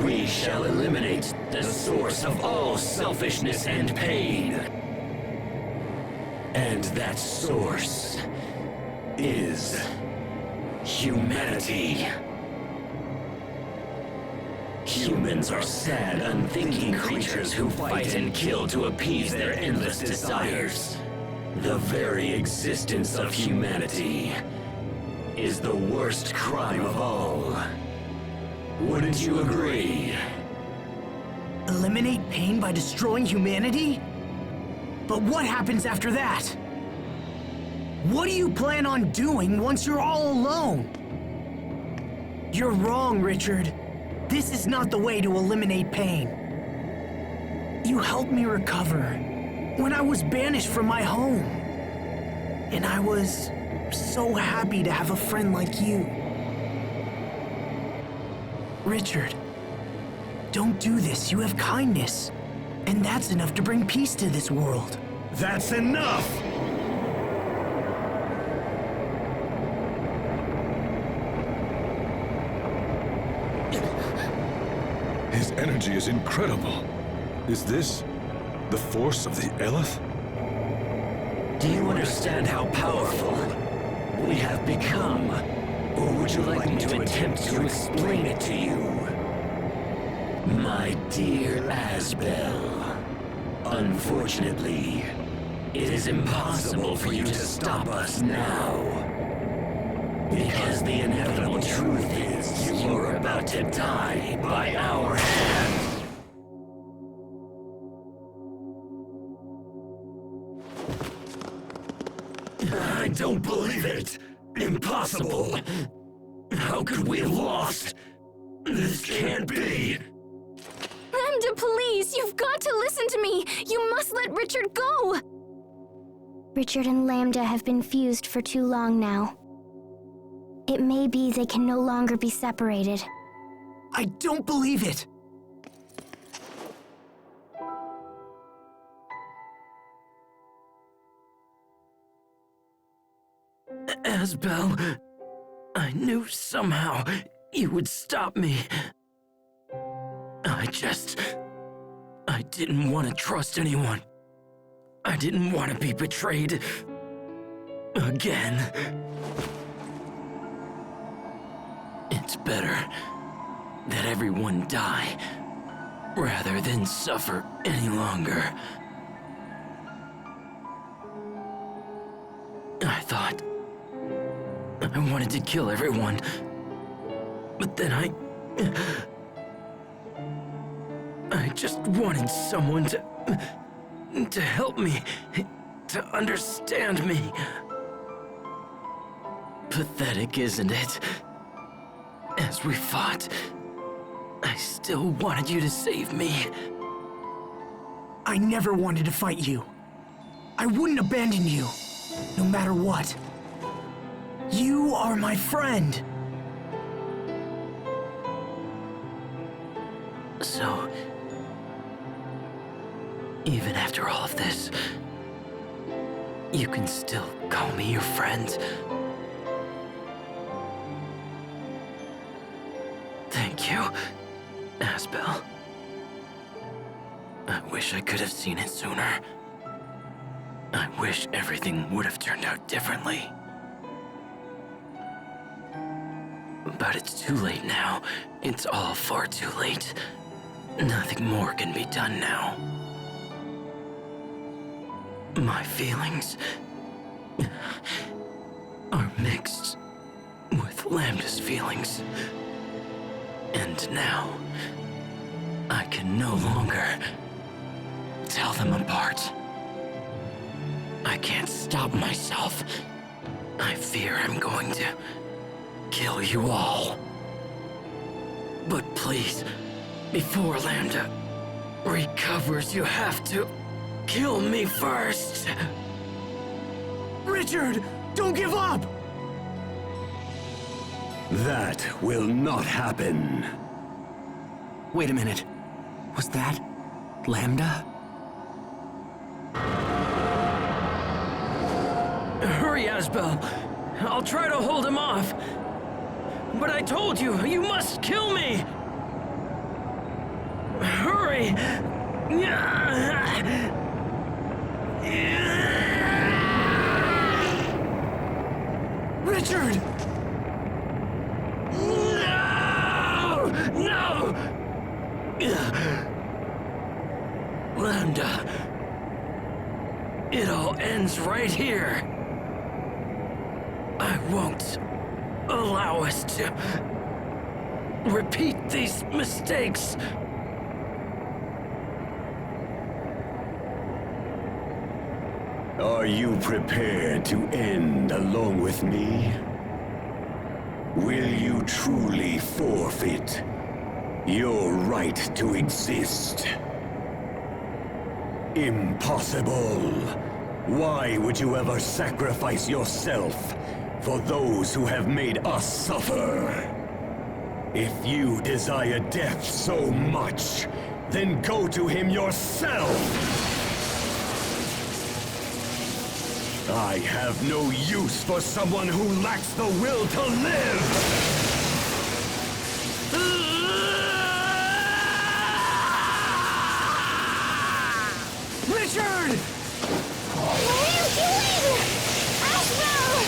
we shall eliminate the source of all selfishness and pain. And that source is humanity. Humans are sad, unthinking creatures who fight and kill to appease their endless desires. The very existence of humanity is the worst crime of all. Wouldn't you agree? Eliminate pain by destroying humanity? But what happens after that? What do you plan on doing once you're all alone? You're wrong, Richard. This is not the way to eliminate pain. You helped me recover when I was banished from my home. And I was so happy to have a friend like you. Richard, don't do this. You have kindness. And that's enough to bring peace to this world. That's enough! His energy is incredible. Is this the force of the Eleth? Do you understand how powerful we have become? Or would you like me to attempt to explain it to you? My dear Asbel, unfortunately, it is impossible for you to stop us now. Because the inevitable truth is you are about to die by our hands. I don't believe it! Impossible! How could we have lost? This can't be! Lambda, please! You've got to listen to me! You must let Richard go! Richard and Lambda have been fused for too long now. It may be they can no longer be separated. I don't believe it! Asbel, I knew somehow you would stop me. I didn't want to trust anyone. I didn't want to be betrayed again. It's better that everyone die rather than suffer any longer. I thought I wanted to kill everyone, but then I just wanted someone to help me, to understand me. Pathetic, isn't it? As we fought, I still wanted you to save me. I never wanted to fight you. I wouldn't abandon you, no matter what. You are my friend. So, even after all of this, you can still call me your friend. Thank you, Asbel. I wish I could have seen it sooner. I wish everything would have turned out differently. But it's too late now. It's all far too late. Nothing more can be done now. My feelings are mixed with Lambda's feelings. And now, I can no longer tell them apart. I can't stop myself. I fear I'm going to kill you all. But please, before Lambda recovers, you have to kill me first. Richard, don't give up! That will not happen. Wait a minute. Was that Lambda? Hurry, Asbel. I'll try to hold him off. But I told you, you must kill me! Hurry! Richard! No! No! Lambda. It all ends right here. I won't allow us to repeat these mistakes. Are you prepared to end along with me? Will you truly forfeit your right to exist? Impossible! Why would you ever sacrifice yourself for those who have made us suffer? If you desire death so much, then go to him yourself! I have no use for someone who lacks the will to live! Richard! What are you doing? Asheville!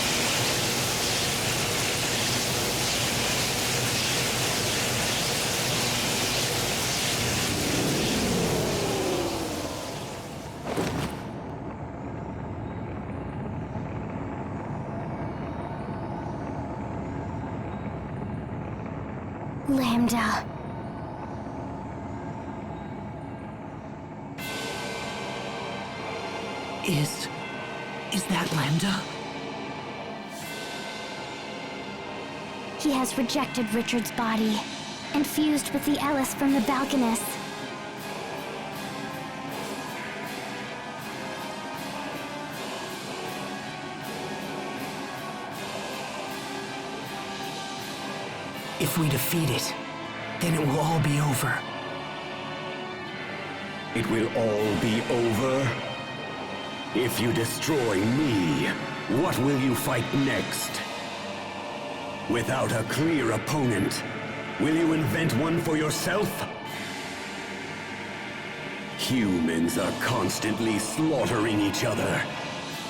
Lambda. Is that Lambda? He has rejected Richard's body and fused with the Ellis from the Balkanus. If we defeat it, then it will all be over. It will all be over? If you destroy me, what will you fight next? Without a clear opponent, will you invent one for yourself? Humans are constantly slaughtering each other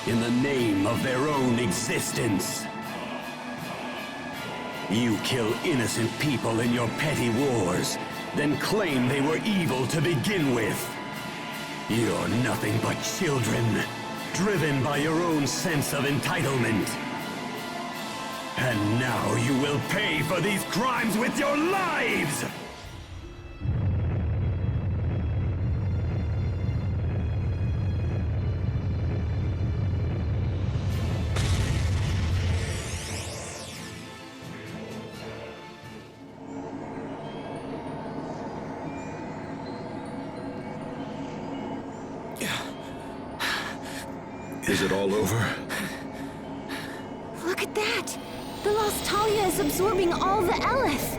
in the name of their own existence. You kill innocent people in your petty wars, then claim they were evil to begin with. You're nothing but children, driven by your own sense of entitlement. And now you will pay for these crimes with your lives! Is it all over? Look at that! The Lost Talia is absorbing all the Elith!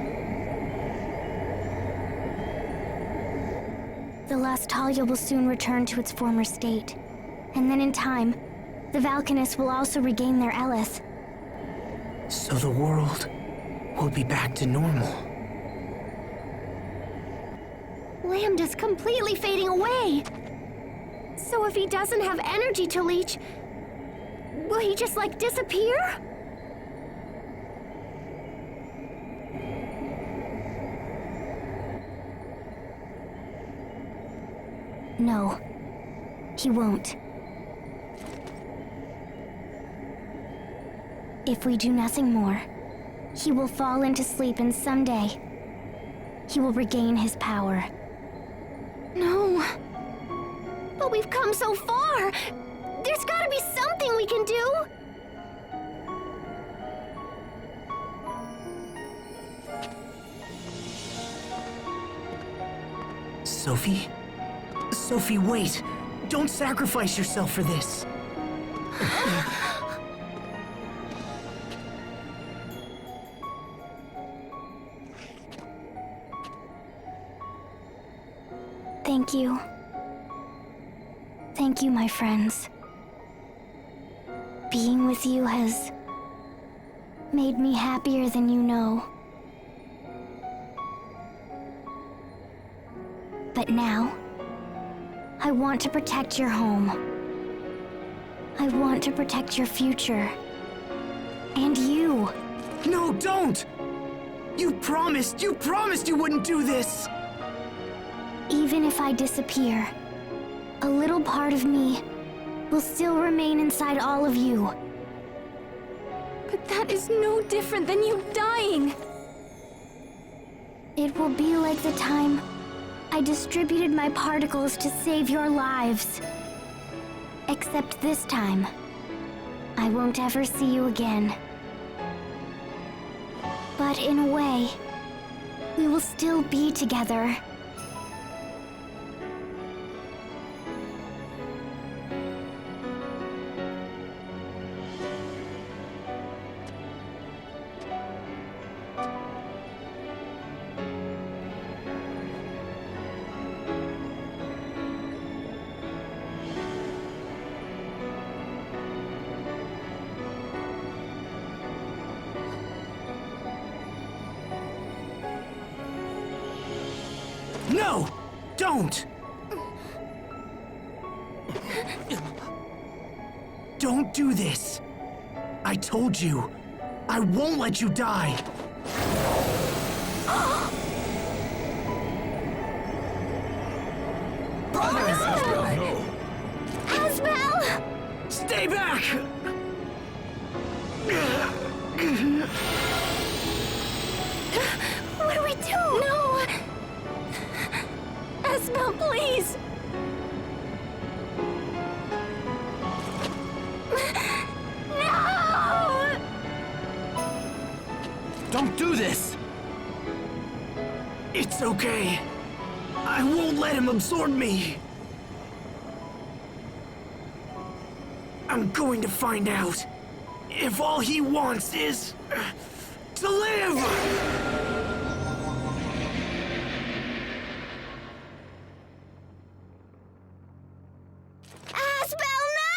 The Lost Talia will soon return to its former state. And then in time, the Valkanus will also regain their Elith. So the world will be back to normal. Lambda's completely fading away! So if he doesn't have energy to leech, will he just, like, disappear? No, he won't. If we do nothing more, he will fall into sleep and someday, he will regain his power. No. But we've come so far! There's gotta be something we can do! Sophie? Sophie, wait! Don't sacrifice yourself for this! Thank you. Thank you, my friends. Being with you has made me happier than you know. But now, I want to protect your home. I want to protect your future. And you. No, don't! You promised you wouldn't do this! Even if I disappear, a little part of me will still remain inside all of you. But that is no different than you dying! It will be like the time I distributed my particles to save your lives. Except this time, I won't ever see you again. But in a way, we will still be together. No! Don't! Don't do this! I told you, I won't let you die! No! Asbel! Stay back! What do we do? No! Asbel, please! No! Don't do this! It's okay. I won't let him absorb me. I'm going to find out if all he wants is to live! Asbel, no!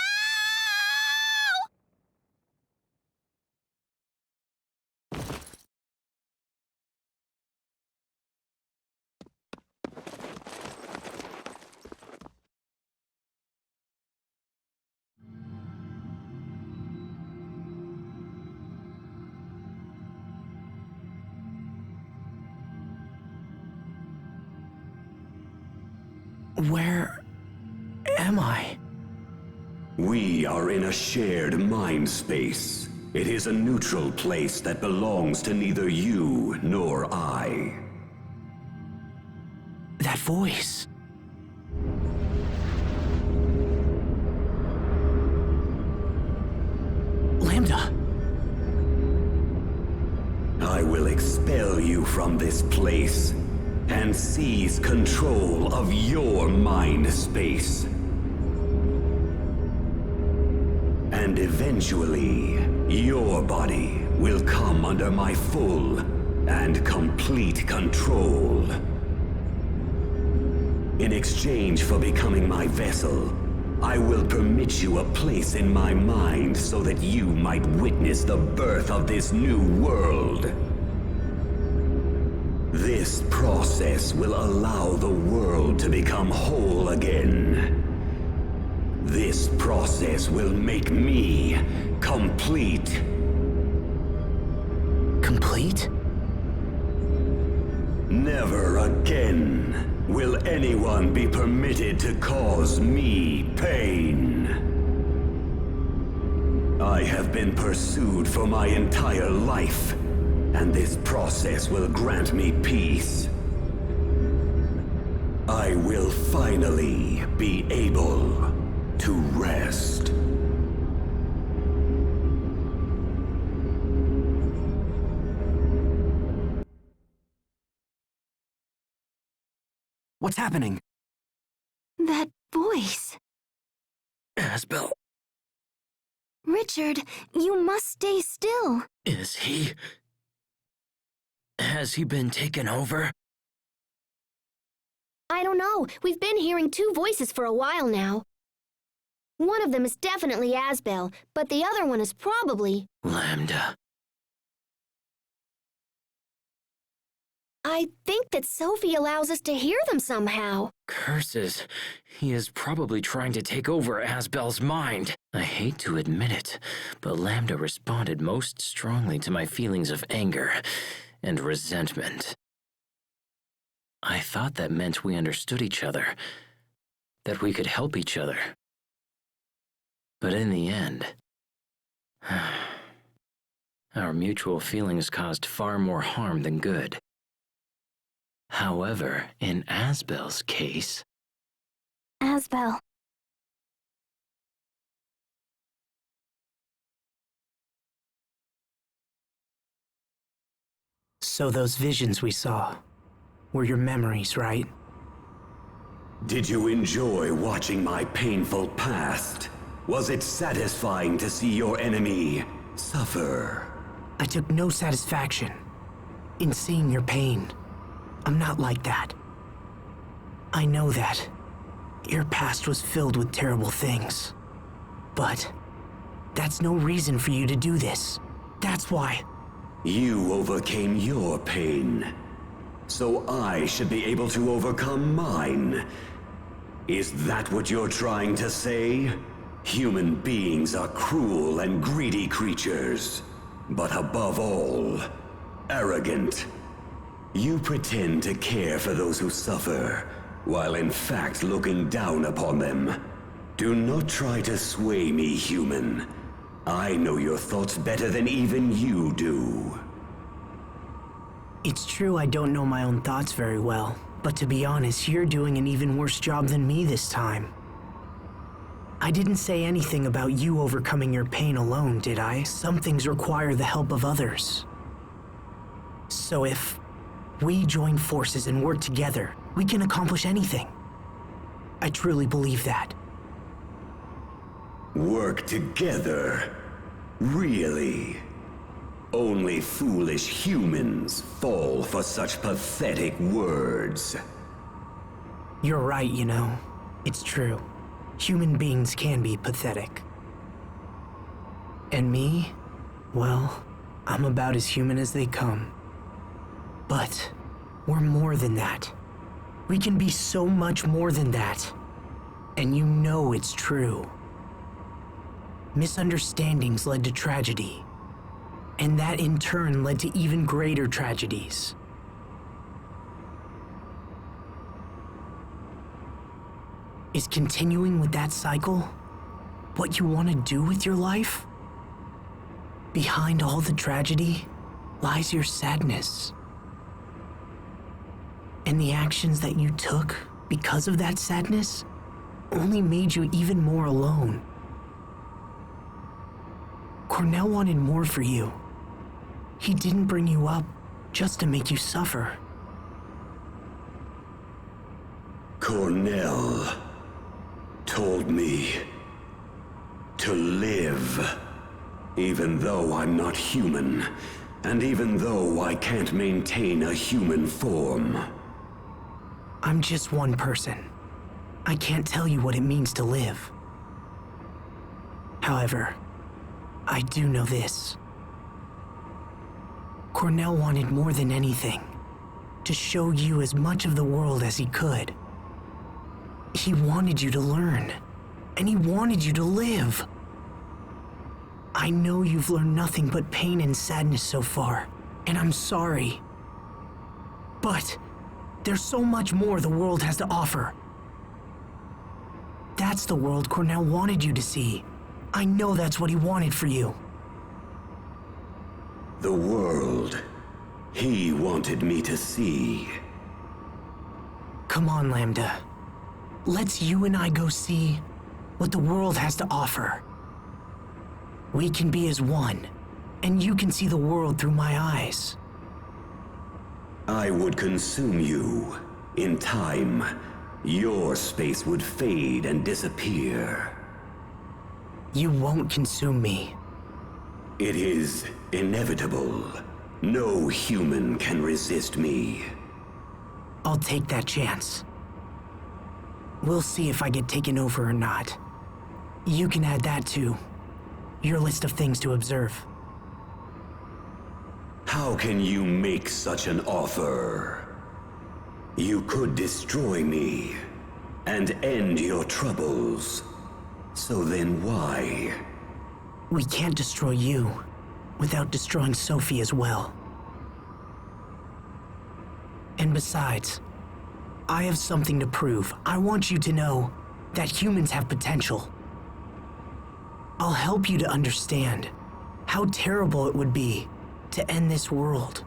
Where am I? We are in a shared mind space. It is a neutral place that belongs to neither you nor I. That voice. Lambda. I will expel you from this place and seize control of your mind space. And eventually, your body will come under my full and complete control. In exchange for becoming my vessel, I will permit you a place in my mind so that you might witness the birth of this new world. This process will allow the world to become whole again. This process will make me complete. Complete? Never again will anyone be permitted to cause me pain. I have been pursued for my entire life, and this process will grant me peace. I will finally be able to rest. What's happening? That voice. Asbel, Richard, you must stay still. is he... Has he been taken over? I don't know. We've been hearing two voices for a while now. One of them is definitely Asbel, but the other one is probably... Lambda. I think that Sophie allows us to hear them somehow. Curses. He is probably trying to take over Asbel's mind. I hate to admit it, but Lambda responded most strongly to my feelings of anger and resentment. I thought that meant we understood each other, that we could help each other. But in the end, our mutual feelings caused far more harm than good. However, in Asbel's case... Asbel, So those visions we saw were your memories, right? Did you enjoy watching my painful past? Was it satisfying to see your enemy suffer? I took no satisfaction in seeing your pain. I'm not like that. I know that your past was filled with terrible things. But that's no reason for you to do this. That's why. You overcame your pain, so I should be able to overcome mine. Is that what you're trying to say? Human beings are cruel and greedy creatures, but above all, arrogant. You pretend to care for those who suffer, while in fact looking down upon them. Do not try to sway me, human. I know your thoughts better than even you do. It's true I don't know my own thoughts very well, but to be honest, you're doing an even worse job than me this time. I didn't say anything about you overcoming your pain alone, did I? Some things require the help of others. So if we join forces and work together, we can accomplish anything. I truly believe that. Work together? Really? Only foolish humans fall for such pathetic words. You're right, you know. It's true. Human beings can be pathetic. And me? Well, I'm about as human as they come. But we're more than that. We can be so much more than that. And you know it's true. Misunderstandings led to tragedy. And that in turn led to even greater tragedies. Is continuing with that cycle what you want to do with your life? Behind all the tragedy lies your sadness. And the actions that you took because of that sadness only made you even more alone. Cornell wanted more for you. He didn't bring you up just to make you suffer. Cornell told me to live, even though I'm not human, and even though I can't maintain a human form. I'm just one person. I can't tell you what it means to live. However, I do know this. Cornell wanted more than anything to show you as much of the world as he could. He wanted you to learn, and he wanted you to live. I know you've learned nothing but pain and sadness so far, and I'm sorry. But there's so much more the world has to offer. That's the world Cornell wanted you to see. I know that's what he wanted for you. The world he wanted me to see. Come on, Lambda. Let's you and I go see what the world has to offer. We can be as one, and you can see the world through my eyes. I would consume you. In time, your space would fade and disappear. You won't consume me. It is inevitable. No human can resist me. I'll take that chance. We'll see if I get taken over or not. You can add that to your list of things to observe. How can you make such an offer? You could destroy me and end your troubles. So then why? We can't destroy you without destroying Sophie as well. And besides, I have something to prove. I want you to know that humans have potential. I'll help you to understand how terrible it would be to end this world.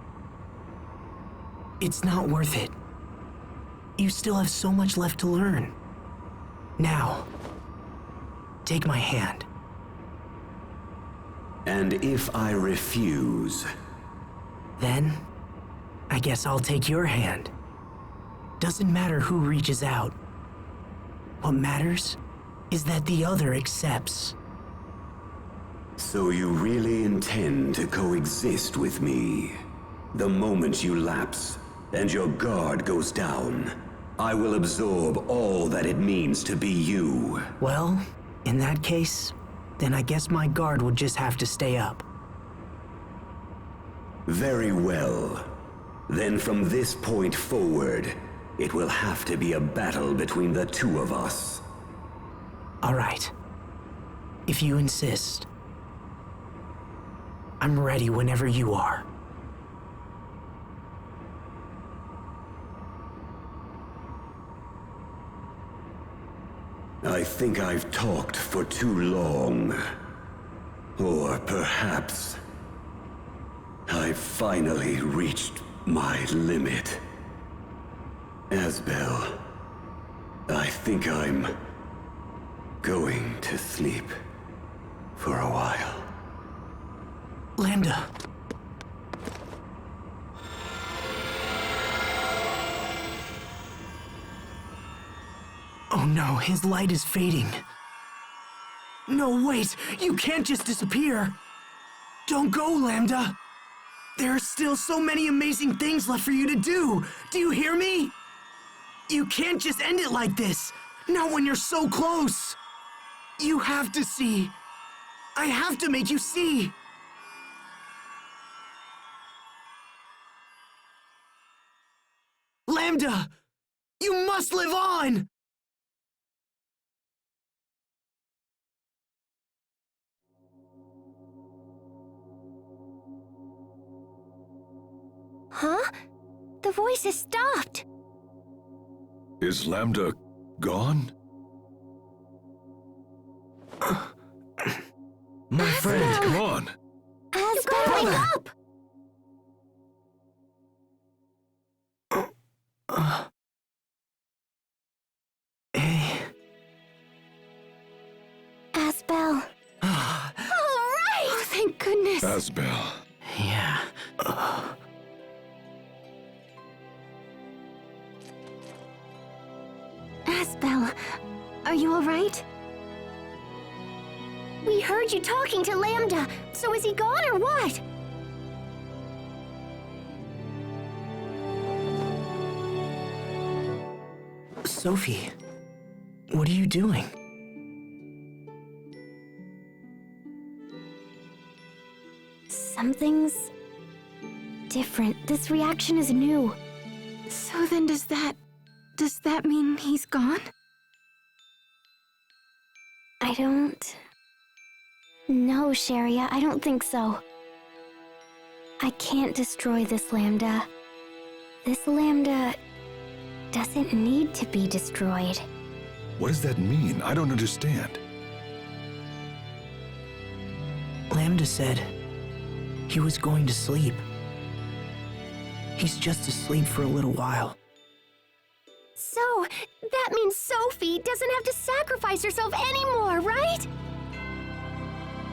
It's not worth it. You still have so much left to learn. Now, take my hand. And if I refuse? Then, I guess I'll take your hand. Doesn't matter who reaches out. What matters is that the other accepts. So you really intend to coexist with me? The moment you lapse and your guard goes down, I will absorb all that it means to be you. Well, in that case, then I guess my guard will just have to stay up. Very well. Then from this point forward, it will have to be a battle between the two of us. All right. If you insist. I'm ready whenever you are. I think I've talked for too long. Or perhaps I've finally reached my limit. Asbel, I think I'm going to sleep for a while. Lambda. Oh no, his light is fading. No, wait! You can't just disappear! Don't go, Lambda! There are still so many amazing things left for you to do! Do you hear me? You can't just end it like this! Not when you're so close! You have to see! I have to make you see! Lambda! You must live on! Huh? The voice has stopped. Is Lambda gone? My friend, come on! You gotta wake up! Hey. Asbel. All right! Oh, thank goodness. Asbel. Yeah. Asbel, are you all right? We heard you talking to Lambda, so is he gone or what? Sophie, what are you doing? Something's different. This reaction is new. So then does that mean he's gone? I don't... No, Sharia, I don't think so. I can't destroy this Lambda. This Lambda doesn't need to be destroyed. What does that mean? I don't understand. Lambda said he was going to sleep. He's just asleep for a little while. So, that means Sophie doesn't have to sacrifice herself anymore, right?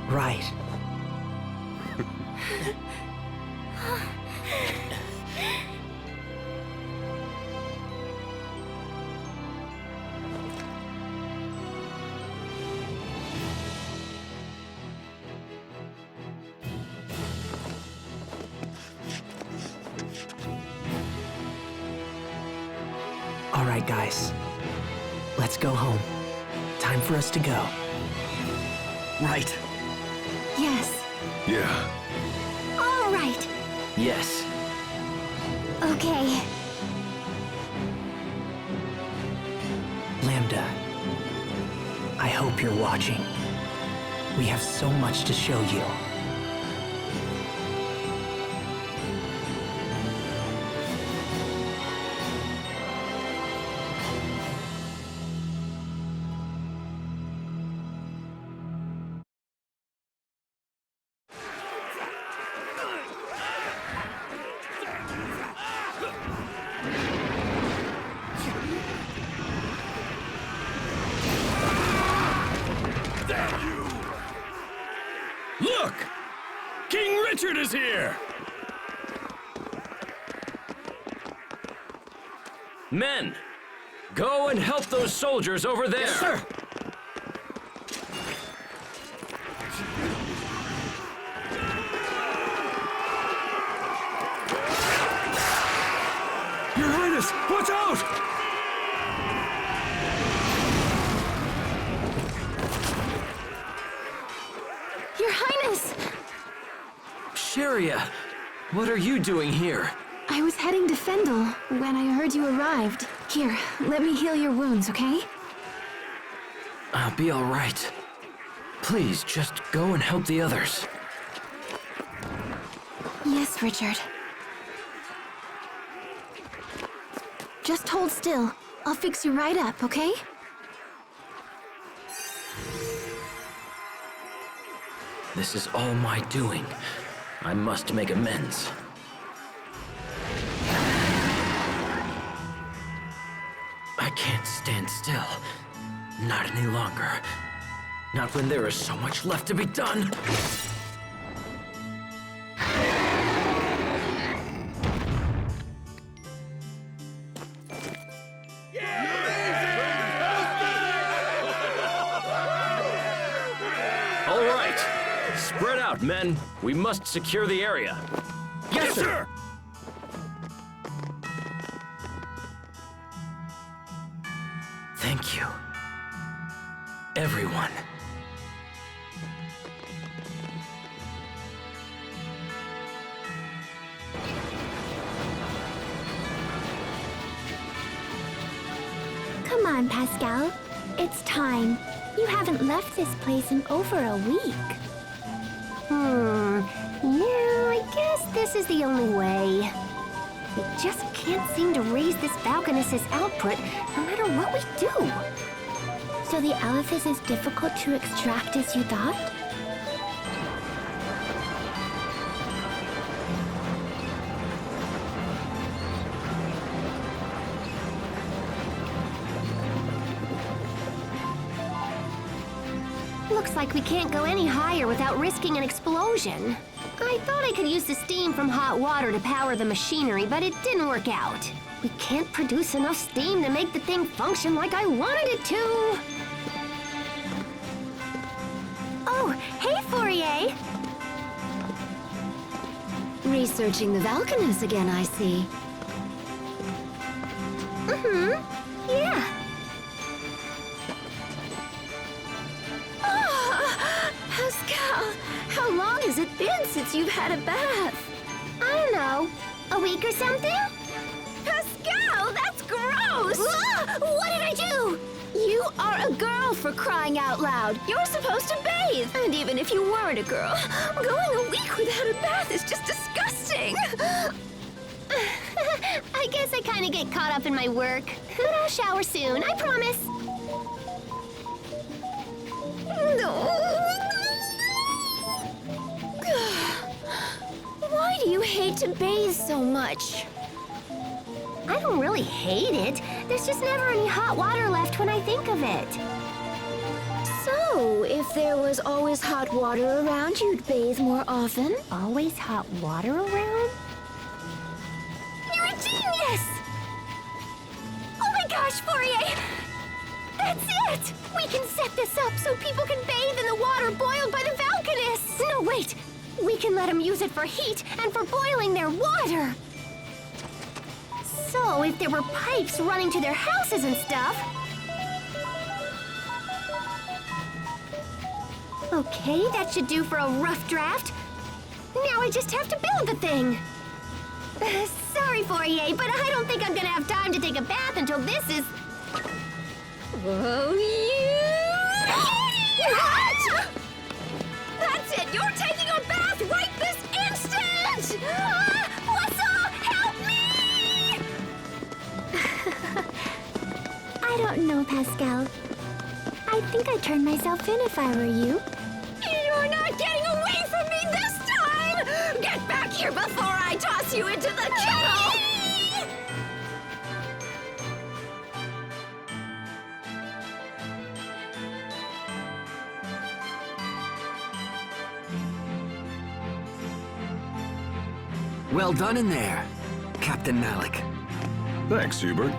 Right. All right, guys. Let's go home. Time for us to go. Right. Yes. Yeah. All right. Yes. Okay. Lambda, I hope you're watching. We have so much to show you. Look! King Richard is here! Men, go and help those soldiers over there! Yes, sir! Your Highness, watch out! Your Highness! Sharia, what are you doing here? I was heading to Fendel when I heard you arrived. Here, let me heal your wounds, okay? I'll be all right. Please, just go and help the others. Yes, Richard. Just hold still. I'll fix you right up, okay? This is all my doing. I must make amends. I can't stand still. Not any longer. Not when there is so much left to be done. All right. Spread out, men. We must secure the area. Yes, sir! Thank you. Everyone. Come on, Pascal. It's time. You haven't left this place in over a week. Yeah, I guess this is the only way. We just can't seem to raise this Valkanus' output no matter what we do. So the elephant is as difficult to extract as you thought? Looks like we can't go any higher without risking an explosion. I thought I could use the steam from hot water to power the machinery, but it didn't work out. We can't produce enough steam to make the thing function like I wanted it to. Oh, hey, Fourier! Researching the Valkanus again, I see. Yeah. Pascal, how long has it been since you've had a bath? I don't know. A week or something? Pascal, that's gross! What did I do? You are a girl, for crying out loud. You're supposed to bathe. And even if you weren't a girl, going a week without a bath is just disgusting. I guess I kind of get caught up in my work. But I'll shower soon, I promise. Why do you hate to bathe so much? I don't really hate it. There's just never any hot water left when I think of it. So, if there was always hot water around, you'd bathe more often? Always hot water around? You're a genius! Oh my gosh, Fourier! That's it! We can set this up so people can bathe in the water boiled by the Valkanus! No, wait! We can let them use it for heat and for boiling their water! So, if there were pipes running to their houses and stuff... Okay, that should do for a rough draft. Now I just have to build the thing. Sorry, Fourier, but I don't think I'm gonna have time to take a bath until this is... Oh, you idiot! That's it! You're taking a bath right this instant! What's help me! I don't know, Pascal. I think I'd turn myself in if I were you. You're not getting away from me this time! Get back here before I toss you into the kettle! Well done in there, Captain Malik. Thanks, Hubert.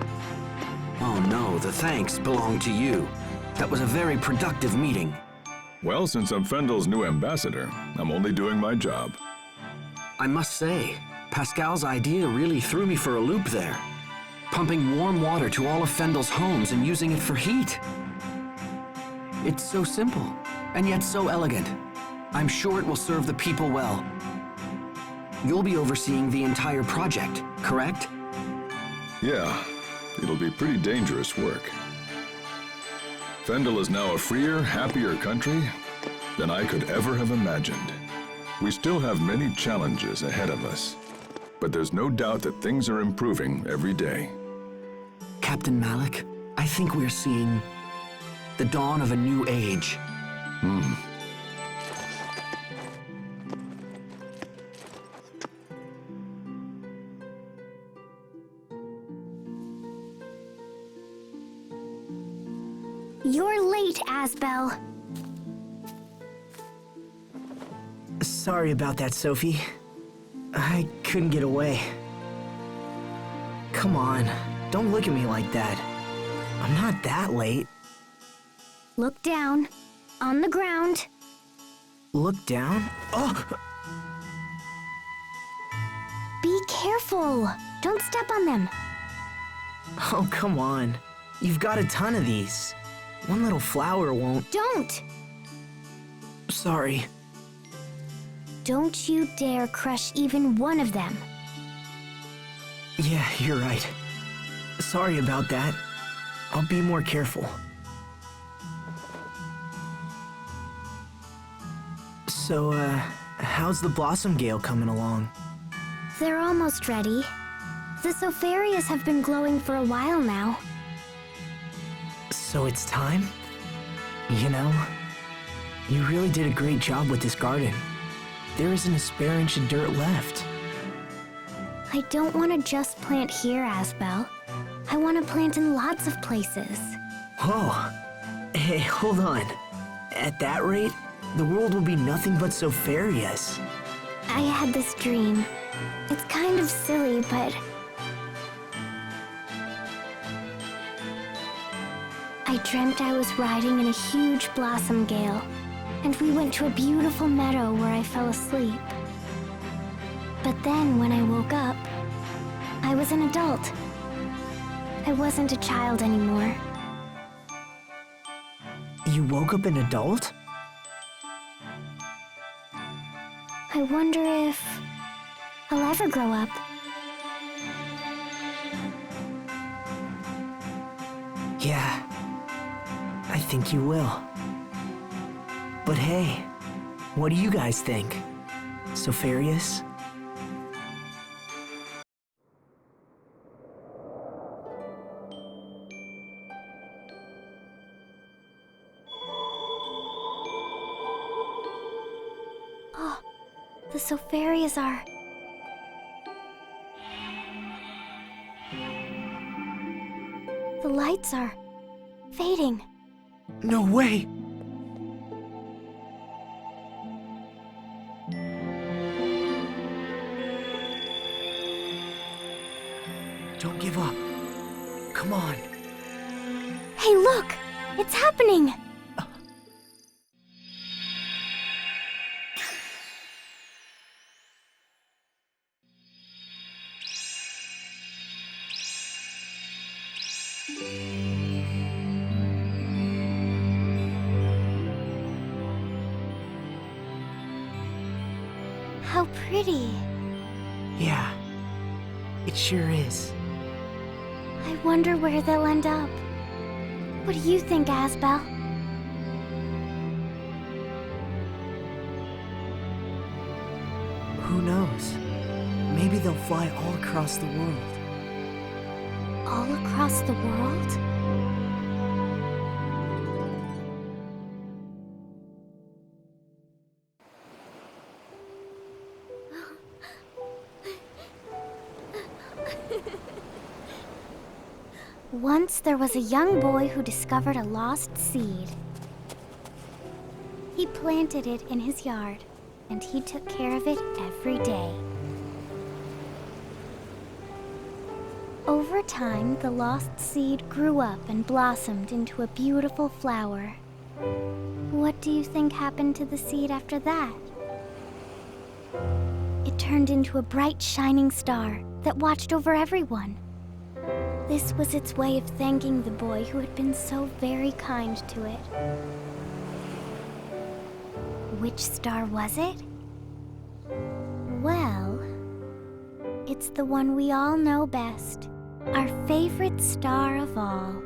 Oh no, the thanks belong to you. That was a very productive meeting. Well, since I'm Fendel's new ambassador, I'm only doing my job. I must say, Pascal's idea really threw me for a loop there. Pumping warm water to all of Fendel's homes and using it for heat. It's so simple, and yet so elegant. I'm sure it will serve the people well. You'll be overseeing the entire project, correct? Yeah, it'll be pretty dangerous work. Fendel is now a freer, happier country than I could ever have imagined. We still have many challenges ahead of us, but there's no doubt that things are improving every day. Captain Malik, I think we're seeing the dawn of a new age. You're late, Asbel. Sorry about that, Sophie. I couldn't get away. Come on, don't look at me like that. I'm not that late. Look down. On the ground. Look down? Oh! Be careful. Don't step on them. Oh, come on. You've got a ton of these. One little flower won't... Don't! Sorry. Don't you dare crush even one of them. Yeah, you're right. Sorry about that. I'll be more careful. So, how's the Blossom Gale coming along? They're almost ready. The Sopharias have been glowing for a while now. So it's time? You know, you really did a great job with this garden. There isn't a spare inch of dirt left. I don't want to just plant here, Asbel. I want to plant in lots of places. Oh, hey, hold on. At that rate, the world will be nothing but Sopharias. I had this dream. It's kind of silly, but... I dreamt I was riding in a huge blossom gale, and we went to a beautiful meadow where I fell asleep. But then, when I woke up, I was an adult. I wasn't a child anymore. You woke up an adult? I wonder if I'll ever grow up. Yeah, I think you will. But hey, what do you guys think? Sopharias? Oh, the Sopharias are... The lights are fading. No way! Don't give up. Come on. Hey, look! It's happening! How pretty. Yeah, it sure is. I wonder where they'll end up. What do you think, Asbel? Who knows? Maybe they'll fly all across the world. All across the world? Once there was a young boy who discovered a lost seed. He planted it in his yard, and he took care of it every day. Over time, the lost seed grew up and blossomed into a beautiful flower. What do you think happened to the seed after that? It turned into a bright, shining star that watched over everyone. This was its way of thanking the boy who had been so very kind to it. Which star was it? Well, it's the one we all know best. Our favorite star of all.